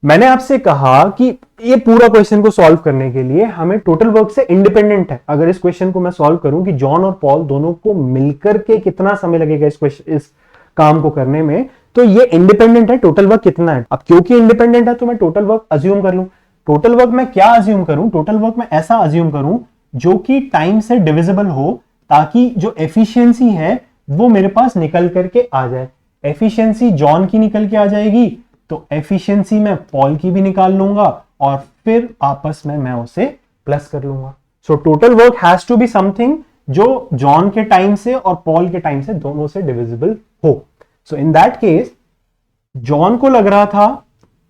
मैंने आपसे कहा कि ये पूरा क्वेश्चन को सॉल्व करने के लिए हमें टोटल वर्क से इंडिपेंडेंट है। अगर इस क्वेश्चन को मैं सॉल्व करूं कि जॉन और पॉल दोनों को मिलकर के कितना समय लगेगा इस काम को करने में, तो ये इंडिपेंडेंट है, टोटल वर्क कितना है। अब क्योंकि इंडिपेंडेंट है तो मैं टोटल वर्क अज्यूम कर लूं। टोटल वर्क मैं क्या अज्यूम करूं, टोटल वर्क मैं ऐसा अज्यूम करूं जो कि टाइम से डिविजिबल हो, ताकि जो एफिशिएंसी है वो मेरे पास निकल करके आ जाए। एफिशिएंसी जॉन की निकल के आ जाएगी तो एफिशिएंसी मैं पॉल की भी निकाल लूंगा और फिर आपस में मैं उसे प्लस कर लूंगा। So total work has to be something जो जॉन के टाइम से और पॉल के टाइम से दोनों से डिविजिबल हो। सो इन दैट केस जॉन को लग रहा था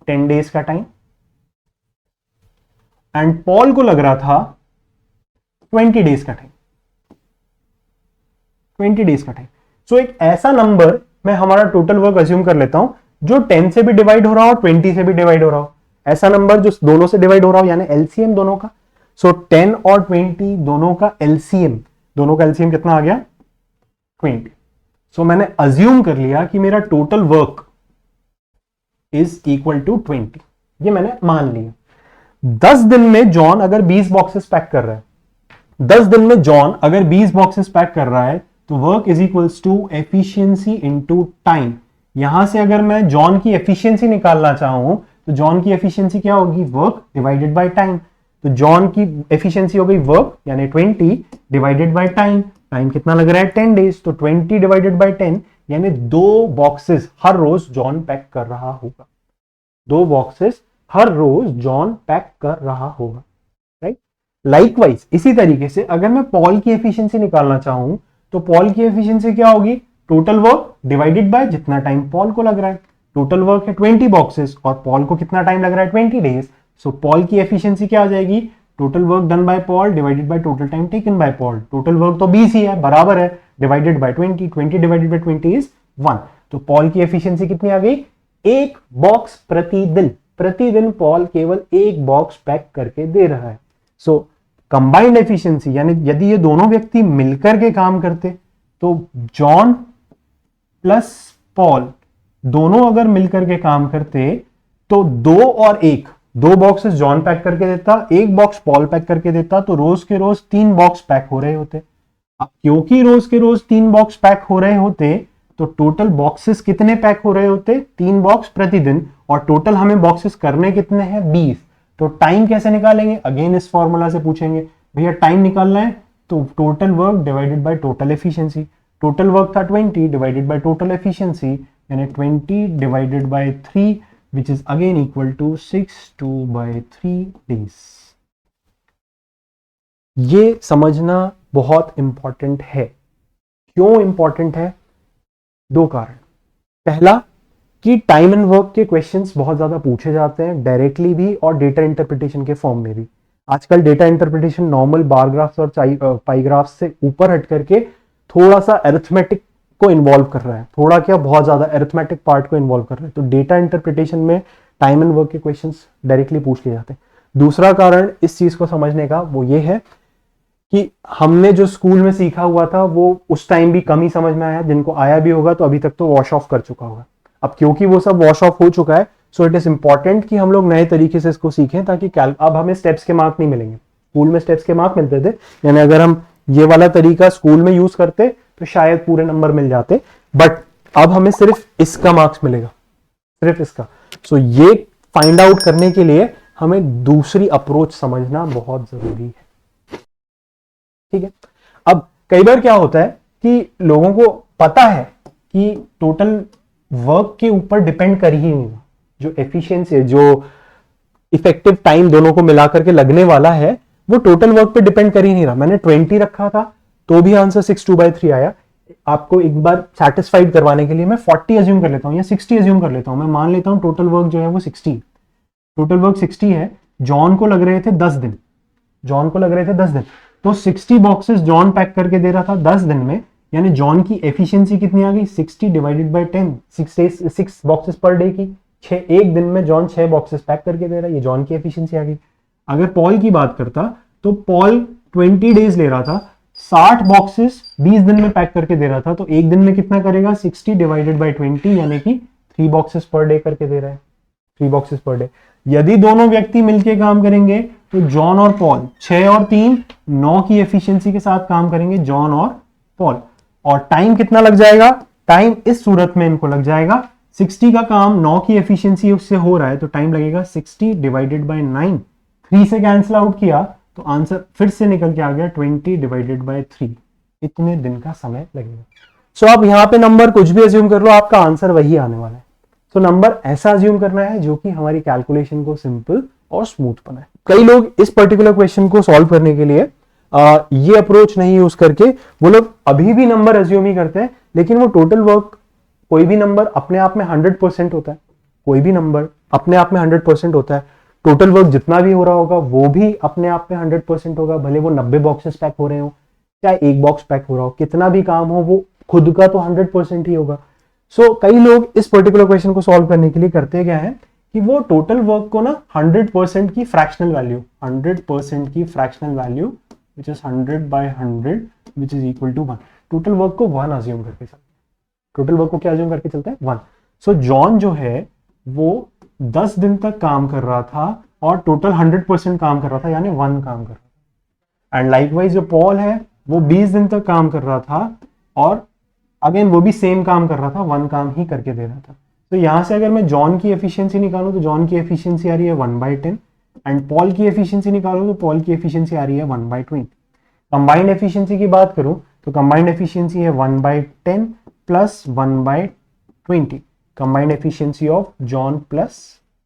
10 डेज का टाइम एंड पॉल को लग रहा था 20 डेज का टाइम, 20 डेज का टाइम। सो एक ऐसा नंबर मैं हमारा टोटल वर्क अज्यूम कर लेता हूं जो 10 से भी डिवाइड हो रहा हो, 20 से भी डिवाइड हो रहा हो। ऐसा नंबर जो दोनों से डिवाइड हो रहा हो, यानी एलसीएम दोनों का। सो 10 और 20 दोनों का एलसीएम, दोनों का एलसीएम कितना आ गया, 20। सो मैंने अज्यूम कर लिया कि मेरा total work is equal to 20, ये मैंने मान लिया। 10 दिन में जॉन अगर 20 बॉक्सेस पैक कर रहा है, 10 दिन में जॉन अगर 20 बॉक्सेस पैक कर रहा है तो work is equals to efficiency into time. यहां से अगर मैं जॉन की एफिशिएंसी निकालना चाहूं तो जॉन की एफिशिएंसी क्या होगी, वर्क डिवाइडेड बाय टाइम। तो जॉन की एफिशिएंसी हो गई वर्क यानी 20 डिवाइडेड बाय टाइम। टाइम कितना लग रहा है, 10 डेज, तो 20 डिवाइडेड बाय 10 यानी 2 बॉक्सेस हर रोज जॉन पैक कर रहा होगा, 2 बॉक्सेस हर रोज जॉन पैक कर रहा होगा, राइट। लाइकवाइज इसी तरीके से अगर मैं पॉल की एफिशिएंसी निकालना चाहूं तो पॉल की एफिशिएंसी क्या होगी, टोटल वर्क डिवाइडेड बाय जितना टाइम पॉल को लग रहा है। टोटल वर्क है 20 बॉक्सेस और पॉल को कितना टाइम लग रहा है, 20 डेज। सो पॉल की एफिशिएंसी क्या आ जाएगी, total work done by Paul divided by total time taken by Paul. Total work तो 20 ही है, बराबर है, divided by 20, 20 divided by 20 is 1। तो पॉल की एफिशिएंसी कितनी आ गई, 1 बॉक्स प्रतिदिन। प्रतिदिन पॉल केवल 1 बॉक्स पैक करके दे रहा है। सो कंबाइंड एफिशिएंसी यानी यदि ये दोनों व्यक्ति मिलकर के काम करते तो जॉन प्लस पॉल दोनों अगर मिलकर के काम करते तो 2 और 1, 2 बॉक्सेस जॉन पैक करके देता, 1 बॉक्स पॉल पैक करके देता, तो रोज के रोज 3 बॉक्स पैक हो रहे होते। अब क्योंकि रोज के रोज 3 बॉक्स पैक हो रहे होते तो टोटल बॉक्सेस कितने पैक हो रहे होते, 3 बॉक्स प्रतिदिन, और टोटल हमें बॉक्सेस करने कितने हैं, 20। तो टाइम कैसे निकालेंगे, अगेन इस फॉर्मूला से पूछेंगे, भैया टाइम निकालना है तो total work divided by total efficiency. Total work था 20 डिवाइडेड बाय टोटल एफिशिएंसी यानी 20 divided by 3 which is again equal to 6/3 days। ये समझना बहुत इंपॉर्टेंट है। क्यों इंपॉर्टेंट है, 2 कारण। पहला कि टाइम एंड वर्क के क्वेश्चंस बहुत ज्यादा पूछे जाते हैं, डायरेक्टली भी और डेटा इंटरप्रिटेशन के फॉर्म में भी। आजकल डेटा इंटरप्रिटेशन नॉर्मल बार ग्राफ्स और पाई ग्राफ्स से ऊपर हट करके थोड़ा सा अरिथमेटिक को इन्वॉल्व कर रहा है, थोड़ा क्या बहुत ज्यादा अरिथमेटिक पार्ट को इन्वॉल्व कर रहा है। तो डेटा इंटरप्रिटेशन में टाइम एंड वर्क के क्वेश्चंस डायरेक्टली पूछ लिए जाते हैं। दूसरा कारण इस चीज को समझने का वो ये है कि हमने जो स्कूल में सीखा हुआ था वो उस टाइम भी कम ही समझ में आया, जिनको आया भी होगा तो अभी तक तो वॉश ऑफ कर चुका होगा। अब क्योंकि वो सब वॉश ऑफ हो चुका है, सो इट इज इंपॉर्टेंट कि हम लोग नए तरीके से इसको सीखें, ताकि अब हमें स्टेप्स के मार्क नहीं मिलेंगे। स्कूल में स्टेप्स के मार्क मिलते थे, यानी अगर हम ये वाला तरीका स्कूल में यूज करते तो शायद पूरे नंबर मिल जाते, बट अब हमें सिर्फ इसका मार्क्स मिलेगा, सिर्फ इसका। सो ये फाइंड आउट करने के लिए हमें दूसरी अप्रोच समझना बहुत जरूरी है, ठीक है। अब कई बार क्या होता है कि लोगों को पता है कि टोटल वर्क के ऊपर डिपेंड कर ही नहीं, जो एफिशिएंसी है, जो इफेक्टिव टाइम दोनों को मिलाकर के लगने वाला है वो टोटल वर्क पे डिपेंड कर ही नहीं रहा। मैंने 20 रखा था तो भी आंसर 6/2/3 आया। आपको एक बार सेटिस्फाइड करवाने के लिए मैं 40 अज्यूम कर लेता हूँ या 60 अज्यूम कर लेता हूँ। मैं मान लेता हूँ टोटल वर्क जो है वो 60, टोटल वर्क 60 है। जॉन को लग रहे थे 10 दिन, जॉन को लग रहे थे 10 दिन, तो 60 बॉक्सेस जॉन पैक करके दे रहा था 10 दिन में, यानी जॉन की एफिशिएंसी कितनी आ गई 60 divided by 10, 6 boxes per day की, 6 एक दिन में जॉन 6 बॉक्सेस पैक करके दे रहा है, ये जॉन की एफिशिएंसी आ गई। अगर पॉल की बात करता तो पॉल 20 डेज ले रहा था, 60 बॉक्सेस 20 दिन में पैक करके दे रहा था, तो एक दिन में कितना करेगा 60 डिवाइडेड बाय 20 यानी कि 3 बॉक्सेस पर डे करके दे रहा है, 3 बॉक्सेस पर डे। यदि दोनों व्यक्ति मिलकर काम करेंगे तो जॉन और पॉल 6 और 3 9 की एफिशिएंसी के साथ काम करेंगे जॉन और पॉल। और टाइम कितना लग जाएगा, टाइम इस सूरत में इनको लग जाएगा 60 का काम 9 की एफिशिएंसी उससे हो रहा है तो टाइम लगेगा 60 डिवाइडेड बाय 9, 3 से कैंसिल आउट किया तो आंसर फिर से निकल के आ गया 20 डिवाइडेड बाय 3, इतने दिन का समय लगेगा। सो आप यहां पे नंबर कुछ भी अज्यूम कर लो, आपका आंसर वही आने वाला है। सो नंबर ऐसा अज्यूम करना है जो कि हमारी कैलकुलेशन को सिंपल और स्मूथ बनाए। कई लोग इस पर्टिकुलर क्वेश्चन को सॉल्व करने के लिए ये अप्रोच नहीं यूज करके वो लोग अभी भी नंबर अज्यूम ही करते हैं, लेकिन वो टोटल वर्क, कोई भी नंबर अपने आप में 100% होता है, कोई भी नंबर अपने आप में 100% होता है। टोटल वर्क जितना भी हो रहा होगा वो भी अपने आप में 100% होगा, भले वो 90 बॉक्सेस पैक हो रहे हो चाहे एक बॉक्स पैक हो रहा हो, कितना भी काम हो वो खुद का तो 100% ही होगा। सो कई लोग इस पर्टिकुलर क्वेश्चन को सॉल्व करने के लिए करते क्या है कि वो टोटल वर्क को ना 100% की फ्रैक्शनल वैल्यू, 100% की fractional value which is 100/100 which is equal to 1, total work को 1 अज्यूम करके चलते हैं। टोटल वर्क को क्या अज्यूम करके चलते हैं 1। सो जॉन जो है वो 10 दिन तक काम कर रहा था और टोटल 100% काम कर रहा था, यानी 1 काम कर रहा था। एंड लाइकवाइज जो पॉल है वो 20 दिन तक काम कर रहा था और अगेन वो भी सेम काम कर रहा था, 1 काम ही करके दे रहा था। तो यहां से अगर मैं जॉन की एफिशिएंसी निकालूं तो जॉन की एफिशिएंसी आ रही है 1/10 एंड पॉल की एफिशिएंसी निकालूं तो पॉल की एफिशिएंसी आ रही है 1/20। कंबाइंड एफिशिएंसी की बात करूं तो कंबाइंड एफिशिएंसी है 1/10 plus 1/20, combined efficiency of John plus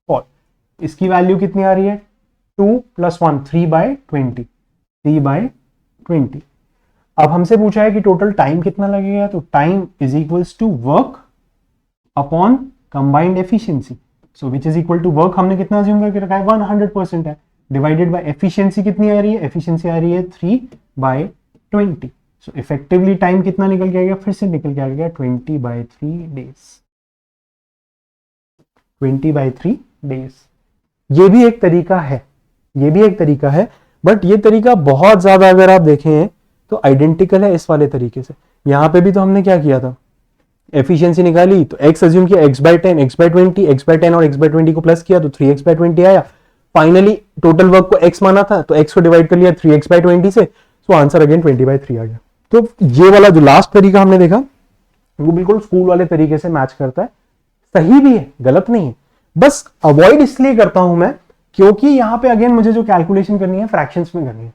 Paul. इसकी वैल्यू कितनी आ रही है 2 + 1 3/20, 3/20। अब हमसे पूछा है कि टोटल टाइम कितना लगेगा, तो time is equals to work upon combined efficiency, so which is equal to work हमने कितना अज्यूम करके रखा है 100% है, डिवाइडेड बाय एफिशिएंसी कितनी आ रही है, एफिशिएंसी आ रही है 3/20। सो इफेक्टिवली टाइम कितना निकल के आ गया, फिर से निकल के आ गया 20/3 डेज, 20/3 डेज। ये भी एक तरीका है, ये भी एक तरीका है, बट ये तरीका बहुत ज्यादा अगर आप देखें तो आइडेंटिकल है इस वाले तरीके से। यहां पे भी तो हमने क्या किया था, एफिशिएंसी निकाली तो x अज्यूम किया, x/10, x/20, x/10 और x/20 को प्लस किया तो 3x/20 आया। फाइनली टोटल वर्क को x माना था तो x को डिवाइड कर लिया 3x/20 से, सो आंसर अगेन 20/3 आ गया। तो ये वाला जो लास्ट तरीका हमने देखा वो बिल्कुल स्कूल वाले तरीके से मैच करता है, सही भी है, गलत नहीं है, बस अवॉइड इसलिए करता हूं मैं क्योंकि यहां पे अगेन मुझे जो कैलकुलेशन करनी है फ्रैक्शंस में करनी है,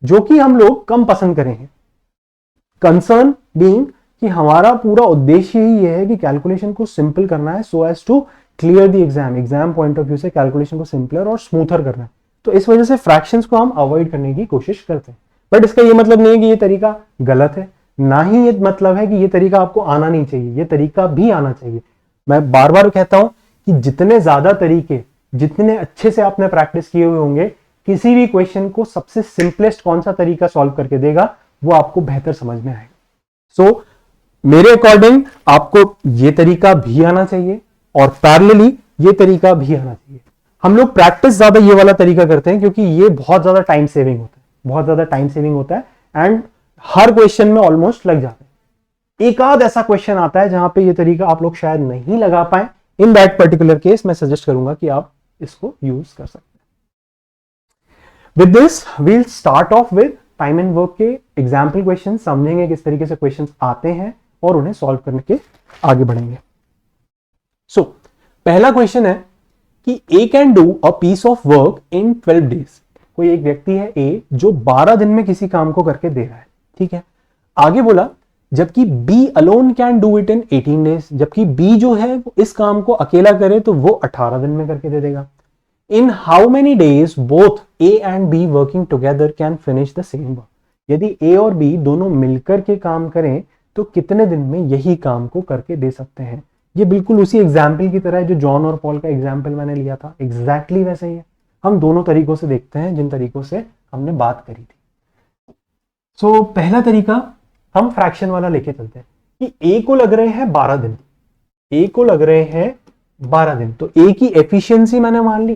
जो कि हम लोग कम पसंद करेंगे। कंसर्न बीइंग कि हमारा पूरा उद्देश्य ही यह है कि कैलकुलेशन को सिंपल करना है so as to clear the exam, exam point of view से कैलकुलेशन को सिंपलर और स्मूथर करना है। तो इस वजह से फ्रैक्शंस को हम अवॉइड करने की कोशिश करते हैं, बट इसका ये मतलब नहीं है कि ये तरीका गलत है, ना ही ये मतलब है कि ये तरीका आपको आना नहीं चाहिए, ये तरीका भी आना चाहिए। मैं बार बार कहता हूं कि जितने ज्यादा तरीके, जितने अच्छे से आपने प्रैक्टिस किए हुए होंगे, किसी भी क्वेश्चन को सबसे सिंपलेस्ट कौन सा तरीका सॉल्व करके देगा वो आपको बेहतर समझ में आएगा। सो मेरे अकॉर्डिंग आपको ये तरीका भी आना चाहिए और पैरेलली ये तरीका भी आना चाहिए। हम लोग प्रैक्टिस ज्यादा ये वाला तरीका करते हैं क्योंकि ये बहुत ज्यादा टाइम सेविंग होता है, बहुत ज्यादा टाइम सेविंग होता है एंड हर क्वेश्चन में ऑलमोस्ट लग जाता है। एक आध ऐसा क्वेश्चन आता है जहां पे ये तरीका आप लोग शायद नहीं लगा पाए, इन दैट पर्टिकुलर केस मैं सजेस्ट करूंगा कि आप इसको यूज कर सकते हैं। With this we'll start off with time and work के एग्जाम्पल क्वेश्चन, समझेंगे किस तरीके से क्वेश्चन आते हैं और उन्हें सॉल्व करने के आगे बढ़ेंगे। सो पहला क्वेश्चन है कि A can do a piece of work in 12 days. कोई एक व्यक्ति है ए जो 12 दिन में किसी काम को करके दे रहा है, ठीक है। आगे बोला जबकि B alone can do it in 18 days, जबकि बी जो है वो इस काम को अकेला करे तो वो 18 दिन में करके दे देगा। In how many days both A and be working together can finish the same work. यदि ए और बी दोनों मिलकर के काम करें तो कितने दिन में यही काम को करके दे सकते हैं। ये बिल्कुल उसी एग्जाम्पल की तरह है जो जॉन और पॉल का एग्जाम्पल मैंने लिया था, एग्जैक्टली वैसे ही है। हम दोनों तरीकों से देखते हैं जिन तरीकों से हमने बात करी थी। सो पहला तरीका हम फ्रैक्शन वाला लेके चलते हैं कि ए को लग रहे हैं 12 दिन, ए को लग रहे हैं 12 दिन, तो ए की एफिशिएंसी मैंने मान ली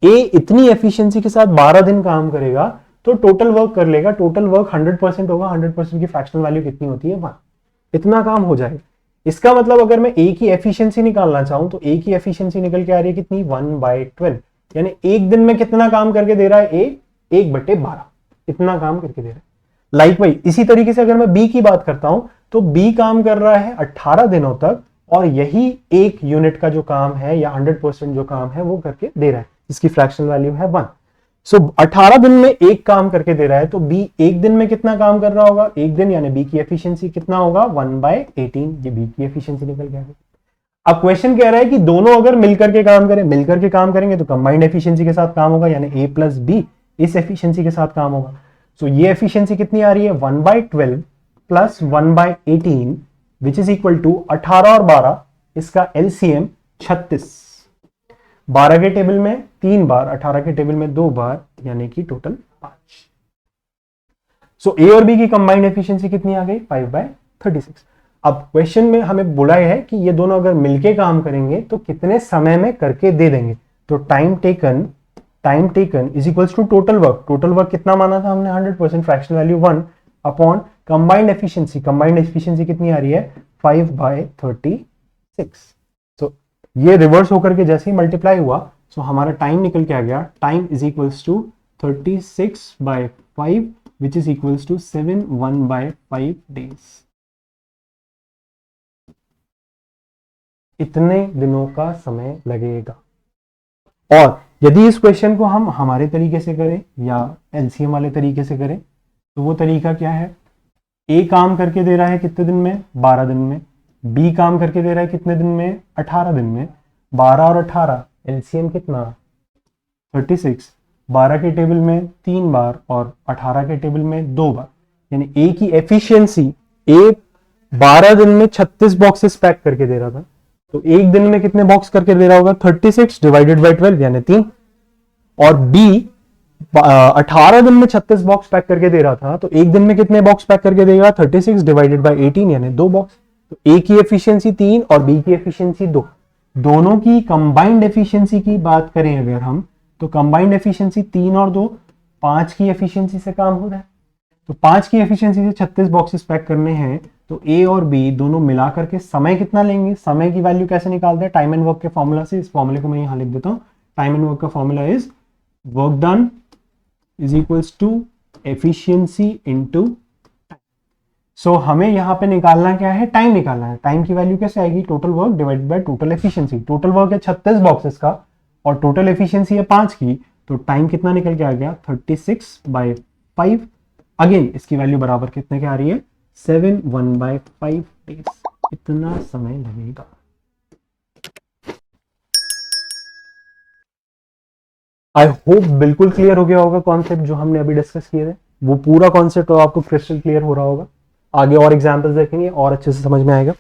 ए इतनी एफिशिएंसी के साथ 12 दिन काम करेगा तो टोटल वर्क कर लेगा, टोटल वर्क 100% होगा, 100% की फ्रैक्शनल वैल्यू कितनी होती है 1, इतना काम हो जाएगा। इसका मतलब अगर मैं ए की एफिशिएंसी निकालना चाहूं तो ए की एफिशिएंसी निकल के आ रही है कितनी 1/12, यानी एक दिन में कितना काम करके दे रहा है ए 1/12, इतना काम करके दे रहा है। लाइकवाइज इसी तरीके से अगर मैं बी की बात करता हूं तो बी काम कर रहा है 18 दिनों तक और यही एक यूनिट का जो काम है या 100% जो काम है वो करके दे रहा है, इसकी फ्रैक्शनल वैल्यू है 1। सो 18 दिन में एक काम करके दे रहा है तो बी एक दिन में कितना काम कर रहा होगा, एक दिन, यानी बी की एफिशिएंसी कितना होगा 1/18, ये बी की एफिशिएंसी निकल गया। अब क्वेश्चन कह रहा है कि दोनों अगर मिलकर के काम करें, मिलकर के काम करेंगे तो कंबाइंड एफिशिएंसी के साथ काम होगा, यानी ए प्लस बी इस एफिशिएंसी के साथ काम होगा। सो ये एफिशिएंसी कितनी आ रही है 1/12 plus 1/18 which is equal to 18 और 12, इसका एलसीएम 36, 12 के टेबल में 3 बार, 18 के टेबल में 2 बार, यानी कि टोटल 5। सो ए और बी की कंबाइंड एफिशिएंसी कितनी आ गई 5/36। अब क्वेश्चन में हमें बोला है कि ये दोनों अगर मिलके काम करेंगे तो कितने समय में करके दे देंगे, तो time taken is equals to total work. Total work कितना माना था हमने 100%, fractional value 1 upon combined efficiency, combined efficiency कितनी आ रही है 5/36। सो ये रिवर्स होकर के जैसे ही मल्टीप्लाई हुआ सो हमारा टाइम निकल के आ गया, time is equals to 36/5 which is equals to 71/5 days. इतने दिनों का समय लगेगा। और यदि इस क्वेश्चन को हम हमारे तरीके से करें या एलसीएम वाले तरीके से करें तो वो तरीका क्या है, ए काम करके दे रहा है कितने दिन में 12 दिन में, बी काम करके दे रहा है कितने दिन में 18 दिन में, 12 और 18 एलसीएम कितना 36, 12 के टेबल में 3 बार और 18 के टेबल में 2 बार, यानी ए की एफिशिएंसी, ए 12 दिन में 36 बॉक्सेस पैक करके दे रहा था तो एक दिन में कितने बॉक्स करके दे रहा होगा 36 डिवाइडेड बाई 12 यानी 3, और बी 18 दिन में 36 बॉक्स पैक करके दे रहा था तो एक दिन में कितने बॉक्स पैक करके देगा 36 डिवाइडेड बाई 18 यानी 2 बॉक्स। तो ए की एफिशिएंसी 3 और बी की एफिशिएंसी 2, दोनों की कंबाइंड एफिशिएंसी की बात करें अगर हम तो कंबाइंड एफिशिएंसी 3 और 2 5 की एफिशिएंसी से काम हो रहा है। तो 5 की एफिशिएंसी से 36 बॉक्सेस पैक करने हैं तो ए और बी दोनों मिलाकर के समय कितना लेंगे, समय की वैल्यू कैसे निकालते हैं टाइम एंड वर्क के फॉर्मूला से। इस फॉर्मूले को मैं यहां लिख देता हूं, टाइम एंड वर्क का formula is work done is equals to efficiency into time. So हमें यहां पे निकालना क्या है, टाइम निकालना है। टाइम की वैल्यू कैसे आएगी, total work divided by total efficiency. Total work है 36 बॉक्सेस का और टोटल एफिशिएंसी है 5 की, तो टाइम कितना निकल के आ गया 36/5। अगेन इसकी वैल्यू बराबर कितने के आ रही है 71/5 डेज, इतना समय लगेगा। आई होप बिल्कुल क्लियर हो गया होगा कॉन्सेप्ट जो हमने अभी डिस्कस किए थे, वो पूरा कॉन्सेप्ट आपको क्रिस्टल क्लियर हो रहा होगा। आगे और एग्जांपल्स देखेंगे और अच्छे से समझ में आएगा।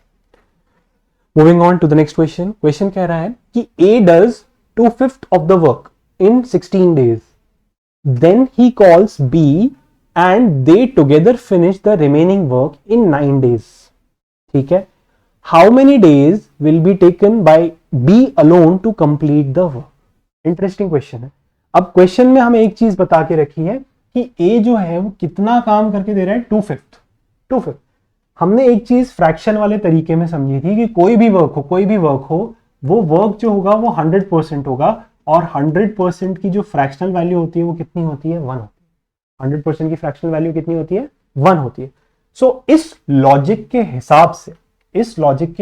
Moving on to the next question. Question कह रहा है कि A does 2/5 of the work in 16 days, then he calls B and they together finish the remaining work in 9 days. ठीक है, how many days will be taken by B alone to complete the work? Interesting question है। अब question में हमें एक चीज बता के रखी है कि A जो है वो कितना काम करके दे रहा है 2/5। हमने एक चीज फ्रैक्शन वाले तरीके में समझी थी कि कोई भी वर्क हो वो वर्क जो होगा वो 100% होगा और 100% की जो फ्रैक्शनल वैल्यू होती है वो कितनी होती है 1 होती है। 100% की फ्रैक्शनल वैल्यू कितनी होती है 1 होती है। सो इस लॉजिक के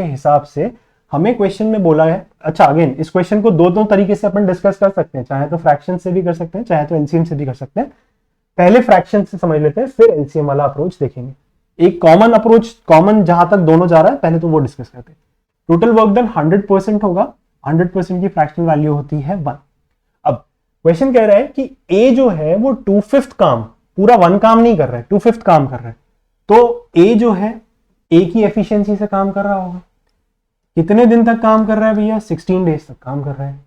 हिसाब से हमें क्वेश्चन में बोला है। अच्छा, अगेन इस क्वेश्चन को दो तरीके से अपन डिस्कस कर सकते हैं, चाहे तो फ्रैक्शन से भी कर सकते हैं, चाहे तो एलसीएम से भी कर सकते हैं। पहले फ्रैक्शन से समझ लेते हैं, फिर एलसीएम वाला अप्रोच देखेंगे। एक कॉमन जहां तक दोनों जा रहा है पहले तो वो डिस्कस करते हैं। टोटल वर्क डन 100% होगा, 100% की फ्रैक्शनल वैल्यू होती है 1। क्वेश्चन कह रहा है कि ए जो है वो 2/5 काम, पूरा 1 काम नहीं कर रहा है, 2/5 काम कर रहा है। तो ए जो है ए की एफिशिएंसी से काम कर रहा होगा। कितने दिन तक काम कर रहा है भैया? 16 डेज तक काम कर रहा है।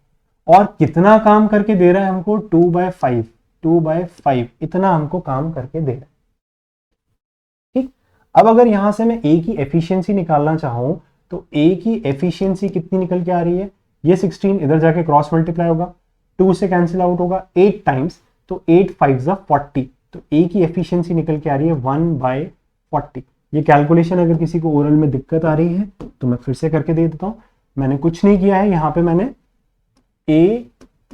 और कितना काम करके दे रहा है हमको? 2/5, 2/5 इतना हमको काम करके दे रहा है। ठीक, अब अगर यहां से मैं ए की एफिशिएंसी निकालना चाहूं तो ए की एफिशिएंसी कितनी निकल के आ रही है? ये 16 इधर जाके क्रॉस मल्टीप्लाई होगा, 2 से कैंसिल आउट होगा 8 टाइम्स, तो 8 5 40, तो ए की एफिशिएंसी निकल के आ रही है 1/40। ये कैलकुलेशन अगर किसी को ओरल में दिक्कत आ रही है तो मैं फिर से करके दे देता हूं। मैंने कुछ नहीं किया है, यहां पे मैंने a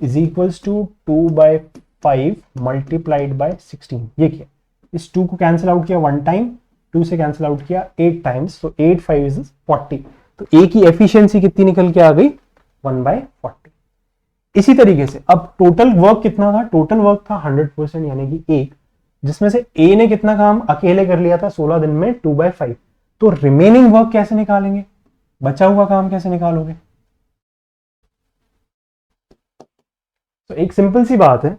is equals to 2/5 multiplied by 16 ये किया। इस 2 को कैंसिल आउट किया 1 टाइम, 2 से कैंसिल आउट किया 8 टाइम्स, तो 8 5 इज 40। तो a की एफिशिएंसी कितनी निकल के आ गई? 1/40। इसी तरीके से अब टोटल वर्क कितना था? टोटल वर्क था 100% यानी कि 1, जिसमें से ए ने कितना काम अकेले कर लिया था 16 दिन में? 2/5। तो रिमेनिंग वर्क कैसे निकालेंगे? बचा हुआ काम कैसे निकालोगे? तो एक सिंपल सी बात है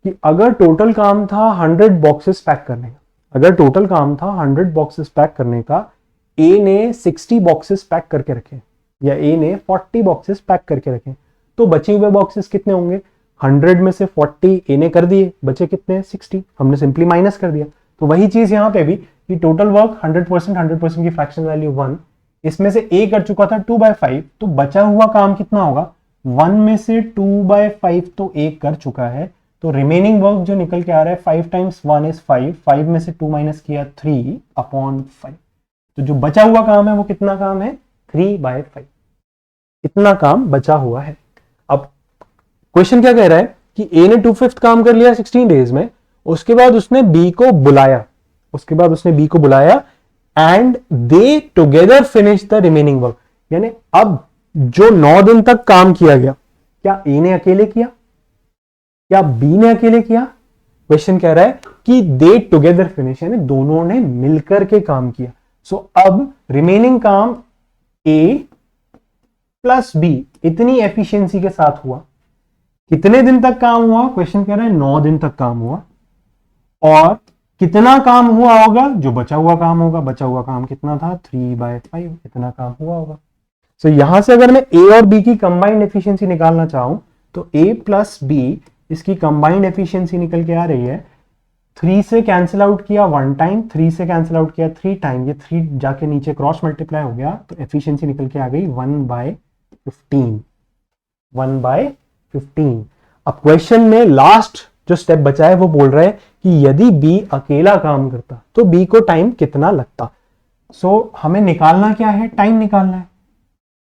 कि अगर टोटल काम था 100 बॉक्सेस पैक करने का, अगर टोटल काम था 100 बॉक्सेस पैक करने का, ए ने 60 बॉक्सेस पैक करके रखे या ए ने 40 बॉक्सेस पैक करके रखे, तो बचे हुए बॉक्सेस कितने होंगे? 100 में से 40 ए ने कर दिए, बचे कितने? 60। हमने सिंपली माइनस कर दिया। तो वही चीज यहां पे भी कि टोटल वर्क 100% की फ्रैक्शन वैल्यू 1, इसमें से ए कर चुका था 2/5, तो बचा हुआ काम कितना होगा? 1 में से 2/5 तो ए कर चुका है, तो रिमेनिंग वर्क जो निकल के आ रहा है 5 टाइम्स 1 इज 5, 5 में से 2 माइनस किया 3/5। तो जो बचा हुआ काम है वो कितना काम है? 3/5। इतना काम बचा हुआ है। अब क्वेश्चन क्या कह रहा है कि ए ने 2/5 काम कर लिया 16 डेज में, उसके बाद उसने बी को बुलाया, and they together finish the remaining work. यानी अब जो 9 दिन तक काम किया गया, क्या ए ने अकेले किया? क्या बी ने अकेले किया? क्वेश्चन कह रहा है कि दे टुगेदर फिनिश, यानी दोनों ने मिलकर के काम किया। सो अब रिमेनिंग काम ए प्लस बी इतनी एफिशिएंसी के साथ हुआ। कितने दिन तक काम हुआ? क्वेश्चन कह रहा है 9 दिन तक काम हुआ। और कितना काम हुआ होगा? जो बचा हुआ काम होगा। बचा हुआ काम कितना था? 3/5 इतना काम हुआ होगा। सो यहां से अगर मैं ए और बी की कंबाइंड एफिशिएंसी निकालना चाहूं तो ए प्लस बी इसकी कंबाइंड एफिशिएंसी निकल के आ रही है, 3 से कैंसिल आउट किया 1 टाइम, 3 से कैंसिल आउट किया 3 टाइम, ये 3 जाके नीचे क्रॉस मल्टीप्लाई हो गया, तो एफिशिएंसी निकल के आ गई 1/15। 1/15। अब क्वेश्चन में लास्ट जो स्टेप बचा है वो बोल रहा है कि यदि बी अकेला काम करता तो बी को टाइम कितना लगता। सो हमें निकालना क्या है? टाइम निकालना है।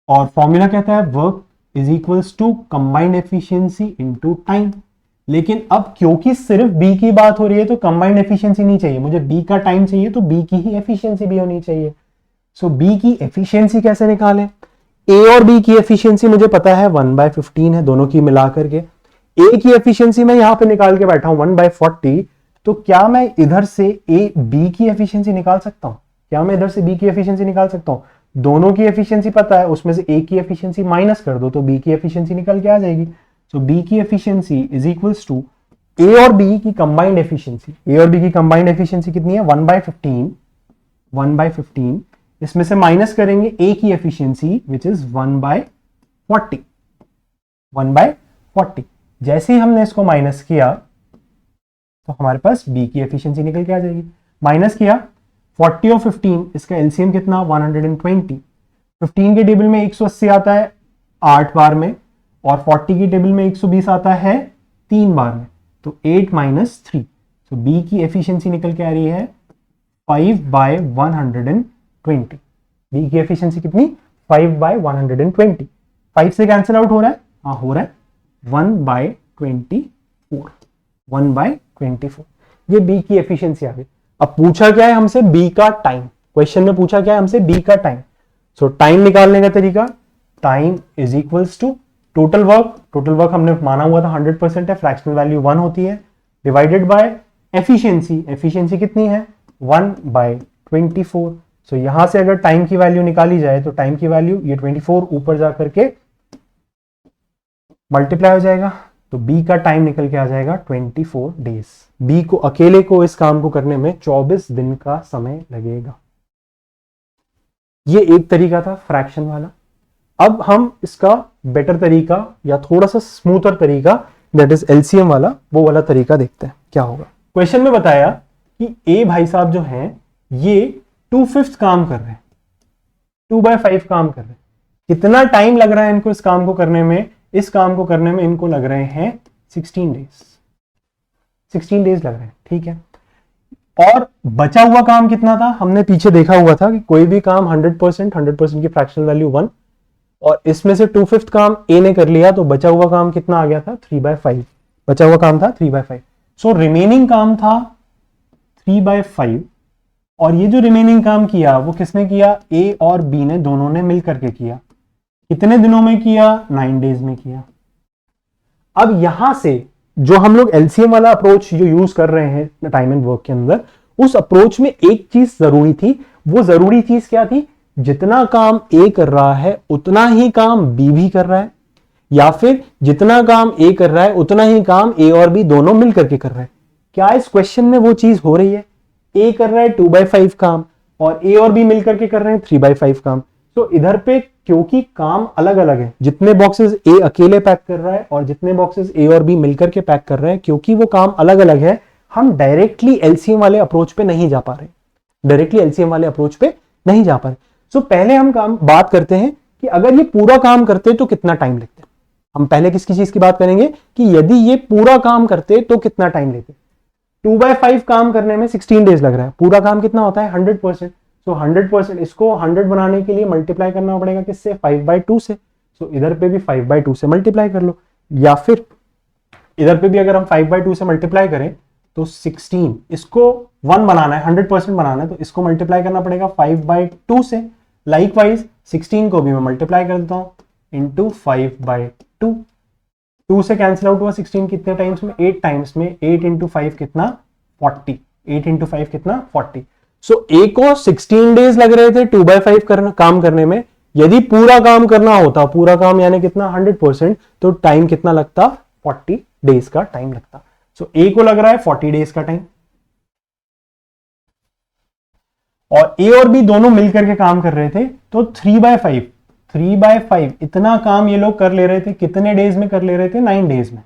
और फॉर्मूला कहता है work is equals to combined efficiency into time. लेकिन अब क्योंकि सिर्फ बी की बात हो रही है तो कंबाइंड एफिशिएंसी नहीं चाहिए, मुझे बी का टाइम चाहिए, तो बी की ही एफिशिएंसी भी होनी चाहिए। सो बी की एफिशिएंसी कैसे निकालें? ए और बी की एफिशिएंसी मुझे पता है 1/15 है, दोनों की मिलाकर के। ए की एफिशिएंसी मैं यहां पे निकाल के बैठा हूं 1/40, तो क्या मैं इधर से ए बी की एफिशिएंसी निकाल सकता हूं? क्या मैं इधर से बी की एफिशिएंसी निकाल सकता हूं? दोनों की एफिशिएंसी पता है, उसमें से ए की एफिशिएंसी माइनस कर दो तो बी की एफिशिएंसी निकल के आ जाएगी। सो बी की एफिशिएंसी इज इक्वल्स टू ए और बी की कंबाइंड एफिशिएंसी। ए और बी की कंबाइंड एफिशिएंसी कितनी है? 1/15। 1/15 इसमें से माइनस करेंगे ए की एफिशिएंसी विच इज 1/40। 1/40 जैसे ही हमने इसको माइनस किया तो हमारे पास बी की एफिशिएंसी निकल के आ जाएगी। माइनस किया 40 और 15, इसका एलसीएम कितना? 120। 15 के टेबल में 180 आता है 8 बार में, और 40 की टेबल में 120 आता है 3 बार में, तो 8 - 3। तो बी की एफिशिएंसी निकल के आ रही है 5/120। बी की एफिशिएंसी कितनी? 5/120। 5 से कैंसिल आउट हो रहा है? हाँ हो रहा है। 1/24। 1/24 ये बी की एफिशिएंसी आ गई। अब पूछा क्या है हमसे? बी का टाइम। क्वेश्चन में पूछा क्या है हमसे? बी का टाइम। सो टाइम निकालने का तरीका, time is equals to total work. Total work हमने माना हुआ था 100% है, फ्रैक्शनल वैल्यू 1 होती है, डिवाइडेड बाय एफिशिएंसी। एफिशिएंसी कितनी है? 1/24। सो यहां से अगर टाइम की वैल्यू निकाली जाए तो टाइम की वैल्यू ये 24 ऊपर जाकर के मल्टीप्लाई हो जाएगा, तो बी का टाइम निकल के आ जाएगा 24 डेज। बी को अकेले को इस काम को करने में 24 दिन का समय लगेगा। ये एक तरीका था फ्रैक्शन वाला। अब हम इसका बेटर तरीका या थोड़ा सा स्मूथर तरीका, दैट इज एलसीएम वाला, वो वाला तरीका देखते हैं क्या होगा। क्वेश्चन में बताया कि ए भाई साहब जो हैं ये 2/5 काम कर रहे हैं, 2/5 काम कर रहे हैं। कितना टाइम लग रहा है इनको इस काम को करने में? इस काम को करने में इनको लग रहे हैं 16 डेज। 16 डेज लग रहे हैं, ठीक है। और बचा हुआ काम कितना था? हमने पीछे देखा हुआ था कि कोई भी काम 100% की फ्रैक्शनल वैल्यू 1, और इसमें से 2/5 काम ए ने कर लिया, तो बचा हुआ काम कितना आ गया था? 3/5। बचा हुआ काम था 3/5। सो रिमेनिंग काम था 3/5, और ये जो रिमेनिंग काम किया वो किसने किया? ए और बी ने, दोनों ने मिल करके किया। कितने दिनों में किया? 9 डेज में किया। अब यहां से जो हम लोग एलसीएम वाला अप्रोच जो यूज कर रहे हैं टाइम एंड वर्क के अंदर, उस अप्रोच में एक चीज जरूरी थी। वो जरूरी चीज क्या थी? जितना काम ए कर रहा है उतना ही काम बी भी कर रहा है, या फिर जितना काम ए कर रहा है उतना ही काम ए और बी दोनों मिल करके कर रहे हैं। क्या इस क्वेश्चन में वो चीज हो रही है? ए कर रहा है 2/5 काम और ए और बी मिलकर के कर रहे हैं 3/5 काम। तो इधर पे क्योंकि काम अलग अलग है, जितने बॉक्सेस ए अकेले पैक कर रहा है और जितने बॉक्सेस ए और बी मिलकर के पैक कर रहे हैं, क्योंकि वो काम अलग अलग है, हम डायरेक्टली एलसीएम वाले अप्रोच पे नहीं जा पा रहे। डायरेक्टली एलसीएम वाले अप्रोच पे नहीं जा पा रहे। सो पहले हम बात करते हैं कि अगर ये पूरा काम करते तो कितना टाइम लेते। हम पहले किसकी चीज की बात करेंगे कि यदि ये पूरा काम करते तो कितना टाइम लेते। 2/5 काम करने में 16 डेज लग रहा है। पूरा काम कितना होता है? 100%। सो 100%, इसको 100 बनाने के लिए मल्टीप्लाई करना पड़ेगा किससे? 5/2 से। सो इधर पे भी 5/2 से मल्टीप्लाई कर लो, या फिर इधर पे भी अगर हम 5/2 से मल्टीप्लाई करें तो 16, इसको 1 बनाना है, 100% बनाना है, तो इसको मल्टीप्लाई करना पड़ेगा 5/2 से। लाइकवाइज 16 को भी मैं मल्टीप्लाई कर देता हूं इंटू 5/2। 2 से कैंसिल आउट हुआ 16 कितने टाइम्स में? 8 टाइम्स में। 8 इंटू 5 कितना? 40। 8 इंटू 5 कितना? 40। सो ए को 16 डेज लग रहे थे 2/5 काम करने में। यदि पूरा काम करना होता, पूरा काम यानी कितना? 100%, तो टाइम कितना लगता? 40 डेज का टाइम लगता। सो ए को लग रहा है 40 डेज का टाइम, और ए और बी दोनों मिलकर के काम कर रहे थे, तो 3/5 इतना काम ये लोग कर ले रहे थे। कितने डेज में कर ले रहे थे? 9 डेज में।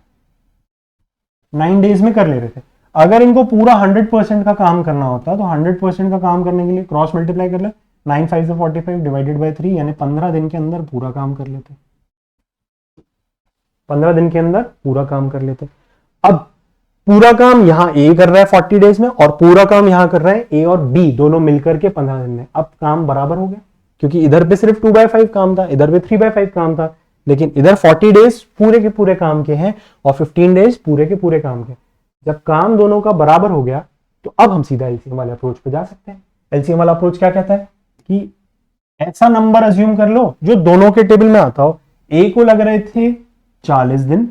9 डेज में कर ले रहे थे। अगर इनको पूरा 100% का काम करना होता, तो 100% का काम करने के लिए क्रॉस मल्टीप्लाई कर ले, 9 5 से 45 डिवाइडेड बाय 3, यानी 15 दिन के अंदर पूरा काम कर लेते। 15 दिन के अंदर पूरा काम कर लेते। अब पूरा काम यहां ए कर रहा है 40 डेज में, और पूरा काम यहां कर रहा है ए और बी दोनों मिलकर के 15 दिन में। अब काम बराबर हो गया, क्योंकि इधर पे सिर्फ 2/5 काम था, इधर पे 3/5 काम था, लेकिन इधर 40 डेज पूरे के पूरे काम के हैं और 15 डेज पूरे के पूरे काम के। जब काम दोनों का बराबर हो गया, तो अब हम सीधा एलसीएम वाले अप्रोच पे जा सकते हैं। एलसीएम वाला अप्रोच क्या कहता है कि ऐसा नंबर अज्यूम कर लो जो दोनों के टेबल में आता हो। ए को लग रहे थे 40 दिन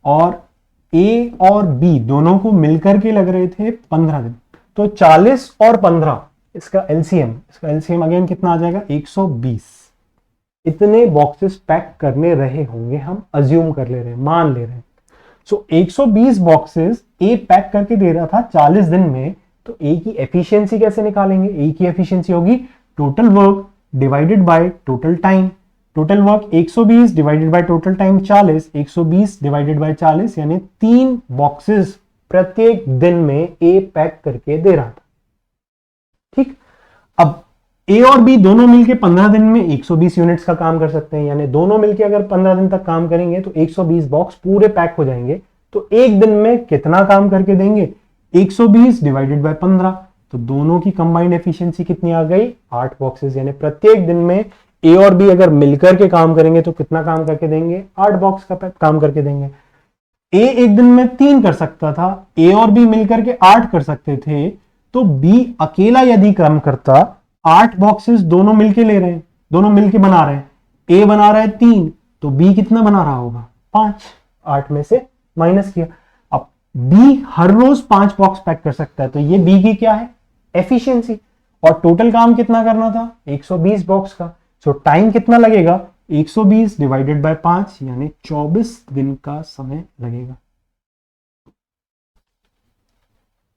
और ए और बी दोनों को मिलकर के लग रहे थे 15 दिन। तो 40 और 15 इसका एलसीएम अगेन कितना आ जाएगा? 120। इतने बॉक्सेस पैक करने रहे होंगे, हम अज्यूम कर ले रहे हैं, मान ले रहे हैं। सो 120 बॉक्सेस ए पैक करके दे रहा था 40 दिन में। तो ए की एफिशिएंसी कैसे निकालेंगे? ए की एफिशिएंसी होगी total work divided by total time. Total work 120 divided by total time 40। 120 divided by 40 यानी 3 बॉक्सेस प्रत्येक दिन में ए पैक करके दे रहा था। ठीक, अब ए और बी दोनों मिलके 15 दिन में 120 यूनिट्स का काम कर सकते हैं, यानी दोनों मिलके अगर 15 दिन तक काम करेंगे तो 120 बॉक्स पूरे पैक हो जाएंगे। तो एक दिन में कितना काम करके देंगे? 120 डिवाइडेड बाय 15, तो दोनों की कंबाइंड एफिशिएंसी कितनी आ गई? 8 बॉक्सेस। यानी प्रत्येक दिन में ए और बी अगर मिलकर के काम करेंगे तो कितना काम करके देंगे? 8 बॉक्स का काम करके देंगे। ए एक दिन में 3 कर सकता था, ए और बी मिलकर के 8 कर सकते थे, तो बी अकेला यदि काम करता, 8 बॉक्सेस दोनों मिलके ले रहे हैं, दोनों मिलके बना रहे हैं। ए बना रहा है 3, तो बी कितना बना रहा होगा? 5। 8 में से माइनस किया। अब बी हर रोज 5 बॉक्स पैक कर सकता है, तो ये बी की क्या है? एफिशिएंसी। और टोटल काम कितना करना था? 120 बॉक्स का। सो टाइम कितना लगेगा? 120 डिवाइडेड बाय 5 यानी 24 दिन का समय लगेगा।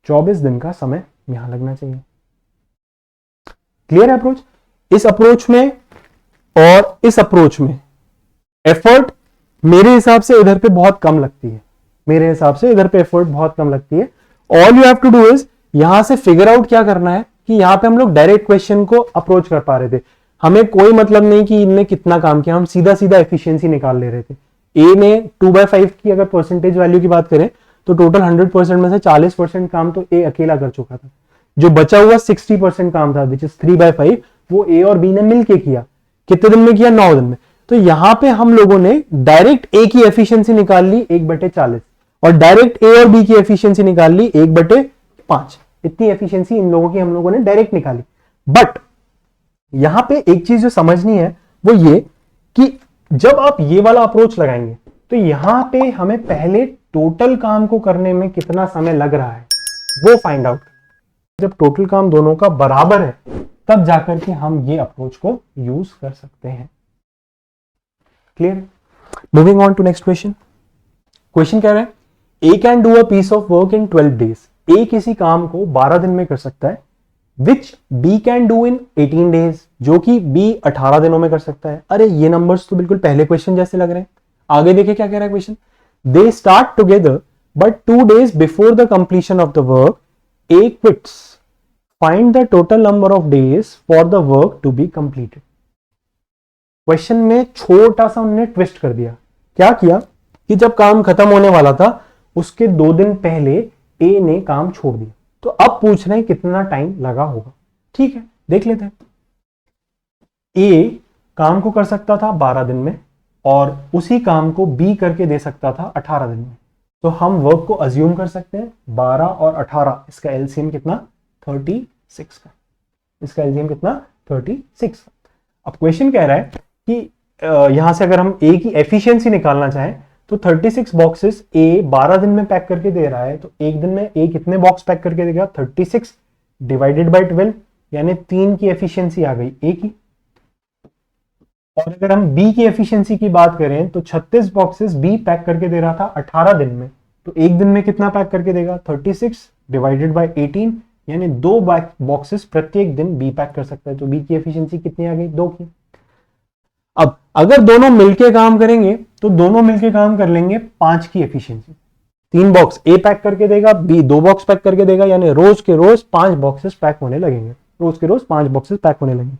24 दिन का समय यहां लगना चाहिए। क्लियर है अप्रोच? इस अप्रोच में और इस अप्रोच में एफर्ट मेरे हिसाब से इधर पे बहुत कम लगती है। मेरे हिसाब से इधर पे एफर्ट बहुत कम लगती है। All you have to do is यहां से फिगर आउट क्या करना है कि यहां पे हम लोग डायरेक्ट क्वेश्चन को अप्रोच कर पा रहे थे। हमें कोई मतलब नहीं कि इनने कितना काम किया, हम सीधा सीधा एफिशिएंसी निकाल ले रहे थे। ए में 2/5 की अगर परसेंटेज वैल्यू की बात करें तो टोटल 100% में से 40% काम तो ए अकेला कर चुका था। जो बचा हुआ 60% काम था विच इज 3/5 वो ए और बी ने मिलके किया। कितने दिन में किया? 9 दिन में। तो यहां पे हम लोगों ने डायरेक्ट ए की एफिशिएंसी निकाल ली 1/40 और डायरेक्ट ए और बी की एफिशिएंसी निकाल ली 1/5। इतनी एफिशिएंसी इन लोगों की हम लोगों ने डायरेक्ट निकाली। बट यहां पे एक चीज जो समझनी है वो ये कि जब आप ये वाला अप्रोच लगाएंगे तो यहां पे हमें पहले टोटल काम को करने में कितना समय लग रहा है वो फाइंड आउट। जब टोटल काम दोनों का बराबर है तब जाकर के हम ये अप्रोच को यूज कर सकते हैं। Clear? Moving on to next question. Question कह रहा है A can do a piece of work in 12 days. A किसी काम को 12 दिन में कर सकता है which B can do in 18 days, जो कि बी 18 दिनों में कर सकता है। अरे ये नंबर्स तो बिल्कुल पहले क्वेश्चन जैसे लग रहे हैं। आगे देखिए क्या कह रहा है question. They start together but 2 days before the completion of the work A quits. Find the total number of days for the work to be completed. Question में छोटा सा उन्होंने ट्विस्ट कर दिया। क्या किया कि जब काम खत्म होने वाला था उसके 2 दिन पहले ए ने काम छोड़ दिया। तो अब पूछ रहे हैं कितना टाइम लगा होगा। ठीक है, देख लेते हैं। ए काम को कर सकता था 12 दिन में और उसी काम को बी करके दे सकता था 18 दिन में। तो हम वर्क को अज्यूम कर सकते हैं 12 और 18, इसका एलसीएम कितना? 36 का। इसका एलसीएम कितना? 36। अब क्वेश्चन कह रहा है कि यहां से अगर हम ए की एफिशिएंसी निकालना चाहें तो 36 बॉक्सेस ए 12 दिन में पैक करके दे रहा है। तो एक दिन में ए कितने बॉक्स पैक करके देगा? 36 डिवाइडेड बाय 12 यानी 3 की एफिशिएंसी आ गई ए की। और अगर हम बी की एफिशिएंसी की बात करें तो 36 बॉक्सेस बी पैक करके दे रहा था 18 दिन में। तो एक दिन में कितना पैक करके देगा? 36 डिवाइडेड बाय 18 यानी 2 बॉक्सेस प्रत्येक दिन बी पैक कर सकता है। तो बी की एफिशिएंसी कितनी आ गई? 2 की। अब अगर दोनों मिलके काम करेंगे तो दोनों मिलके काम कर लेंगे 5 की एफिशिएंसी। 3 बॉक्स ए पैक करके देगा, बी 2 बॉक्स पैक करके देगा, यानी रोज के रोज 5 बॉक्सेस पैक होने लगेंगे। रोज के रोज 5 बॉक्सेस पैक होने लगेंगे।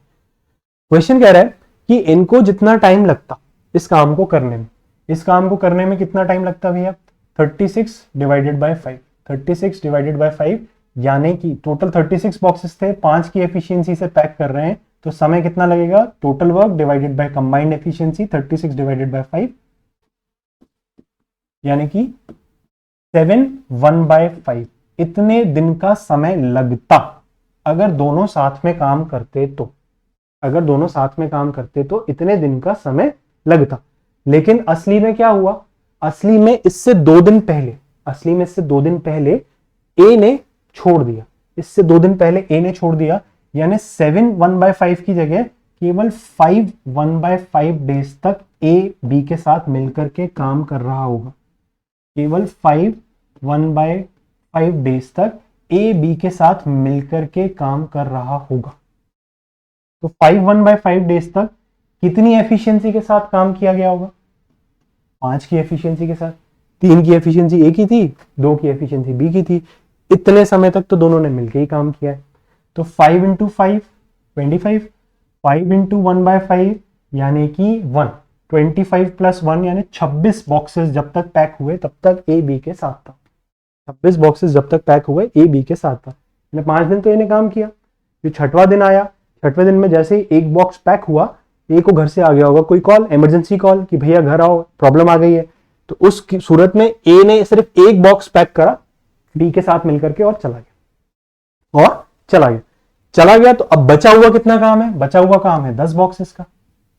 क्वेश्चन कह रहा है कि इनको जितना टाइम लगता इस काम को करने में, इस काम को करने में कितना टाइम लगता भैया? 36 डिवाइडेड बाय 5। 36 डिवाइडेड बाय 5 यानी कि टोटल 36 बॉक्सेस थे, 5 की एफिशिएंसी से पैक कर रहे हैं तो समय कितना लगेगा? Total work divided by combined efficiency 36 divided by 5 यानी कि 7 1/5। इतने दिन का समय लगता अगर दोनों साथ में काम करते तो। अगर दोनों साथ में काम करते तो इतने दिन का समय लगता। लेकिन असली में क्या हुआ? असली में इससे 2 दिन पहले, असली में इससे 2 दिन पहले ए ने छोड़ दिया। इससे 2 दिन पहले ए ने छोड़ दिया यानी 7 1/5 की जगह केवल 5 1/5 डेज तक ए बी के साथ मिलकर के काम कर रहा होगा। केवल 5 1/5 डेज तक ए बी के साथ मिलकर के काम कर रहा होगा। तो 5 1/5 डेज तक कितनी एफिशिएंसी के साथ काम किया गया होगा? 5 की एफिशिएंसी के साथ। 3 की एफिशिएंसी ए की थी, 2 की एफिशिएंसी बी की थी। इतने समय तक तो दोनों ने मिलकर ही काम किया है। तो 5 × 5 25, 5 × 1/5 यानी कि 1, 25 + 1 यानी 26 बॉक्सेस जब तक पैक हुए तब तक ए बी के साथ था। 26 बॉक्सेस जब तक पैक हुए ए बी के साथ था। 5 दिन तो इन्हें काम किया। जो 6वां दिन आया, 6वें दिन में जैसे ही एक बॉक्स पैक हुआ, ए को घर से आ गया होगा कोई कॉल, इमरजेंसी कॉल कि भैया घर आओ, प्रॉब्लम आ गई है। तो उस सूरत में ए ने सिर्फ एक बॉक्स पैक करा बी के साथ मिलकर के और चला गया। तो अब बचा हुआ कितना काम है? बचा हुआ काम है 10 बॉक्सेस का।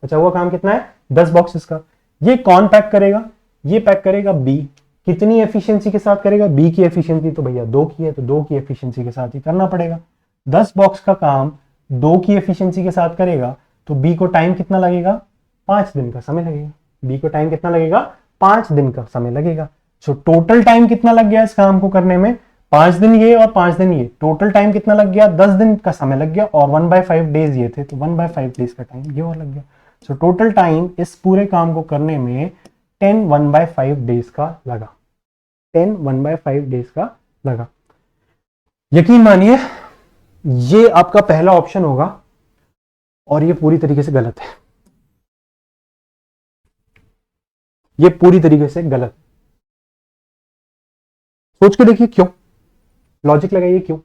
बचा हुआ काम कितना है? 10 बॉक्सेस का। ये कौन पैक करेगा? ये पैक करेगा बी। कितनी एफिशिएंसी के साथ करेगा? बी की एफिशिएंसी तो भैया 2 की है, तो 2 की एफिशिएंसी के साथ ही करना पड़ेगा। 10 बॉक्स का काम 2 की एफिशिएंसी के साथ करेगा तो बी को टाइम कितना लगेगा? 5 दिन का समय लगेगा। बी को टाइम कितना लगेगा? 5 दिन का समय लगेगा। सो टोटल टाइम कितना लग गया इस काम को करने में? 5 दिन ये और 5 दिन ये, टोटल टाइम कितना लग गया? 10 दिन का समय लग गया। और 1/5 डेज ये थे, तो 1/5 डेज का टाइम ये और लग गया। सो टोटल टाइम इस पूरे काम को करने में 10 1/5 डेज का लगा। 10 1/5 डेज का लगा। यकीन मानिए ये आपका पहला ऑप्शन होगा और ये पूरी तरीके से गलत है। ये पूरी तरीके से गलत। सोच के देखिए क्यों, लॉजिक लगाइए क्यों।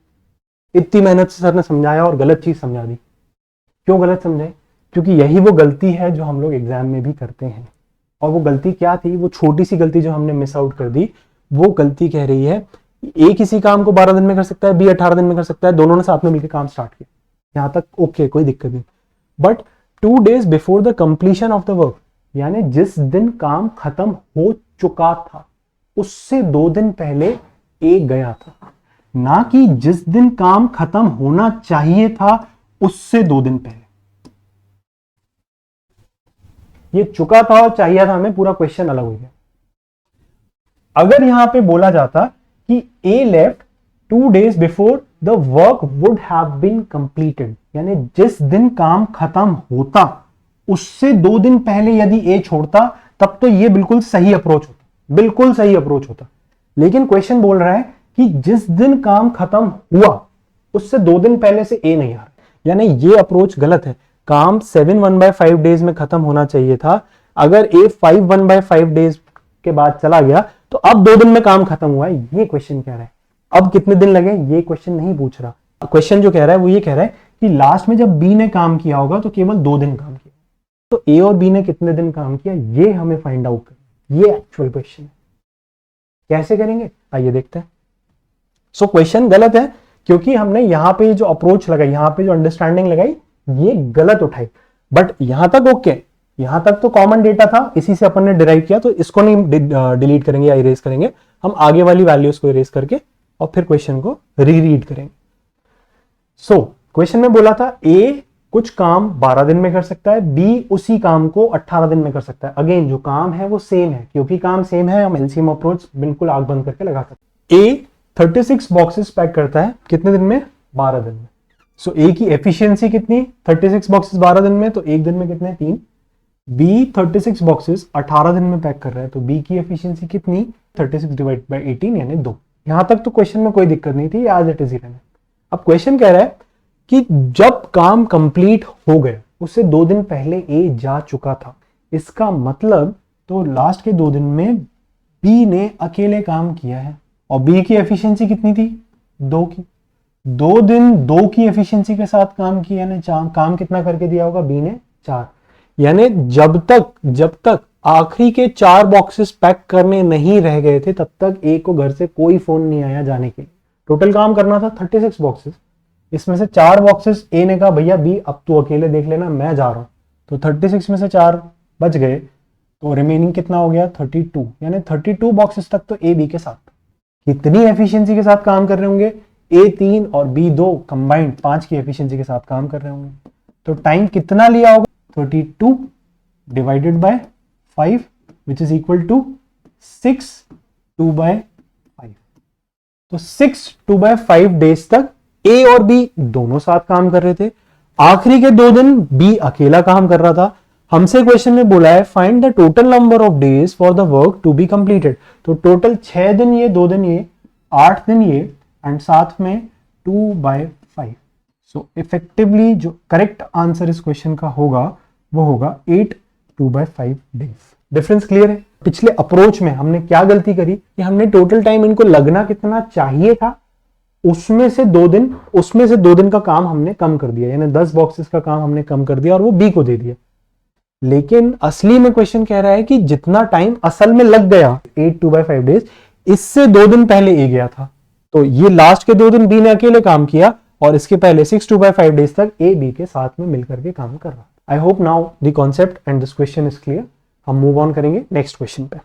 इतनी मेहनत से सर ने समझाया और गलत चीज समझा दी। क्यों गलत समझाई? क्योंकि यही वो गलती है जो हम लोग एग्जाम में भी करते हैं। और वो गलती क्या थी? वो छोटी सी गलती जो हमने मिस आउट कर दी, वो गलती कह रही है ए किसी काम को 12 दिन में कर सकता है, बी 18 दिन में कर सकता है, दोनों ने साथ में मिलकर काम स्टार्ट किया, यहां तक ओके, कोई दिक्कत नहीं। But 2 days before the completion of the work, यानी जिस दिन काम खत्म हो चुका था उससे 2 दिन पहले ए गया था, ना कि जिस दिन काम खत्म होना चाहिए था उससे 2 दिन पहले। ये चुका था और चाहिए था हमें, पूरा क्वेश्चन अलग हो गया। अगर यहां पे बोला जाता कि A left 2 days before the work would have been completed, यानी जिस दिन काम खत्म होता उससे 2 दिन पहले यदि ए छोड़ता, तब तो ये बिल्कुल सही अप्रोच होता, बिल्कुल सही अप्रोच होता। लेकिन क्वेश्चन बोल रहा है कि जिस दिन काम खत्म हुआ उससे 2 दिन पहले से ए नहीं आ रहा, यानी ये अप्रोच गलत है। काम 7 1/5 डेज में खत्म होना चाहिए था। अगर ए 5 1/5 डेज के बाद चला गया तो अब 2 दिन में काम खत्म हुआ है, ये क्वेश्चन कह रहा है। अब कितने दिन लगे ये क्वेश्चन नहीं पूछ रहा। क्वेश्चन जो कह रहा है वो ये कह रहा है कि लास्ट में जब बी ने काम किया होगा तो केवल 2 दिन काम किया, तो ए और बी ने कितने दिन काम किया ये हमें फाइंड आउट करना, ये एक्चुअल क्वेश्चन है। कैसे करेंगे आइए देखते हैं। सो क्वेश्चन गलत है क्योंकि हमने यहां पे जो अप्रोच लगाई, यहां पे जो अंडरस्टैंडिंग लगाई, ये गलत उठाई। बट यहां तक ओके, यहां तक तो कॉमन डेटा था, इसी से अपन ने डिराइव किया, तो इसको नहीं डिलीट करेंगे या इरेज करेंगे, हम आगे वाली वैल्यूज को इरेज करके और फिर क्वेश्चन को रीरीड करेंगे। सो क्वेश्चन में बोला था ए कुछ काम 12 दिन में कर सकता है, बी उसी काम को 18 दिन में कर सकता है। अगेन जो काम है वो सेम है, क्योंकि काम सेम है हम एलसीएम अप्रोच बिल्कुल आंख बंद करके लगा सकते हैं। ए 36 बॉक्सेस पैक करता है कितने दिन में? 12 दिन में। सो ए की एफिशिएंसी कितनी? 36 बॉक्सेस 12 दिन में, तो एक दिन में कितने? 3। बी 36 बॉक्सेस 18 दिन में पैक कर रहा है, तो बी की एफिशिएंसी कितनी? 36 डिवाइड बाय 18 यानी 2। यहां तक तो क्वेश्चन में कोई दिक्कत नहीं थी, आज इट इज ही रहना। अब क्वेश्चन कह रहा है कि जब काम कंप्लीट हो गया उससे 2 दिन पहले ए जा चुका था, इसका मतलब तो लास्ट के 2 दिन में बी ने अकेले काम किया है। और बी की एफिशिएंसी कितनी थी? 2 की। 2 दिन 2 की एफिशिएंसी के साथ काम किया, यानी काम कितना करके दिया होगा बी ने? 4। यानी जब तक आखिरी के 4 बॉक्सेस पैक करने नहीं रह गए थे तब तक ए को घर से कोई फोन नहीं आया जाने के लिए। टोटल काम करना था 36 बॉक्सेस, इसमें से 4 बॉक्सेस ए ने कहा भैया बी अब तू अकेले देख लेना, मैं जा रहा हूं, तो 36 में से 4 बच गए, तो रिमेनिंग कितना हो गया? 32। यानी 32 बॉक्सेस तक तो ए बी के साथ। कितनी एफिशिएंसी के साथ काम कर रहे होंगे? ए 3 और बी 2 कंबाइंड 5 की एफिशिएंसी के साथ काम कर रहे होंगे। तो टाइम कितना लिया होगा? 32 divided by 5 which is equal to 6 2/5। तो 6 2/5 डेज तक ए और बी दोनों साथ काम कर रहे थे। आखिरी के 2 दिन बी अकेला काम कर रहा था। हमसे क्वेश्चन में बोला है find the total number of days for the work to be completed. तो टोटल 6 दिन ये, 2 दिन ये, 8 दिन ये, एंड साथ में 2/5। सो इफेक्टिवली जो करेक्ट आंसर इस क्वेश्चन का होगा वो होगा 8 2/5 डेज। डिफरेंस क्लियर है? पिछले अप्रोच में हमने क्या गलती करी कि हमने टोटल टाइम इनको लगना कितना चाहिए था उसमें से 2 दिन का काम हमने कम कर दिया, यानी 10 बॉक्सेस का काम हमने कम कर दिया और वो बी को दे दिया। लेकिन असली में क्वेश्चन कह रहा है कि जितना टाइम असल में लग गया 8 2/5 डेज, इससे 2 दिन पहले ए गया था, तो ये लास्ट के 2 दिन बी ने अकेले काम किया और इसके पहले 6 2/5 डेज तक ए बी के साथ में मिलकर के काम कर रहा। I hope now the concept and this question is clear. हम मूव ऑन करेंगे नेक्स्ट क्वेश्चन पे।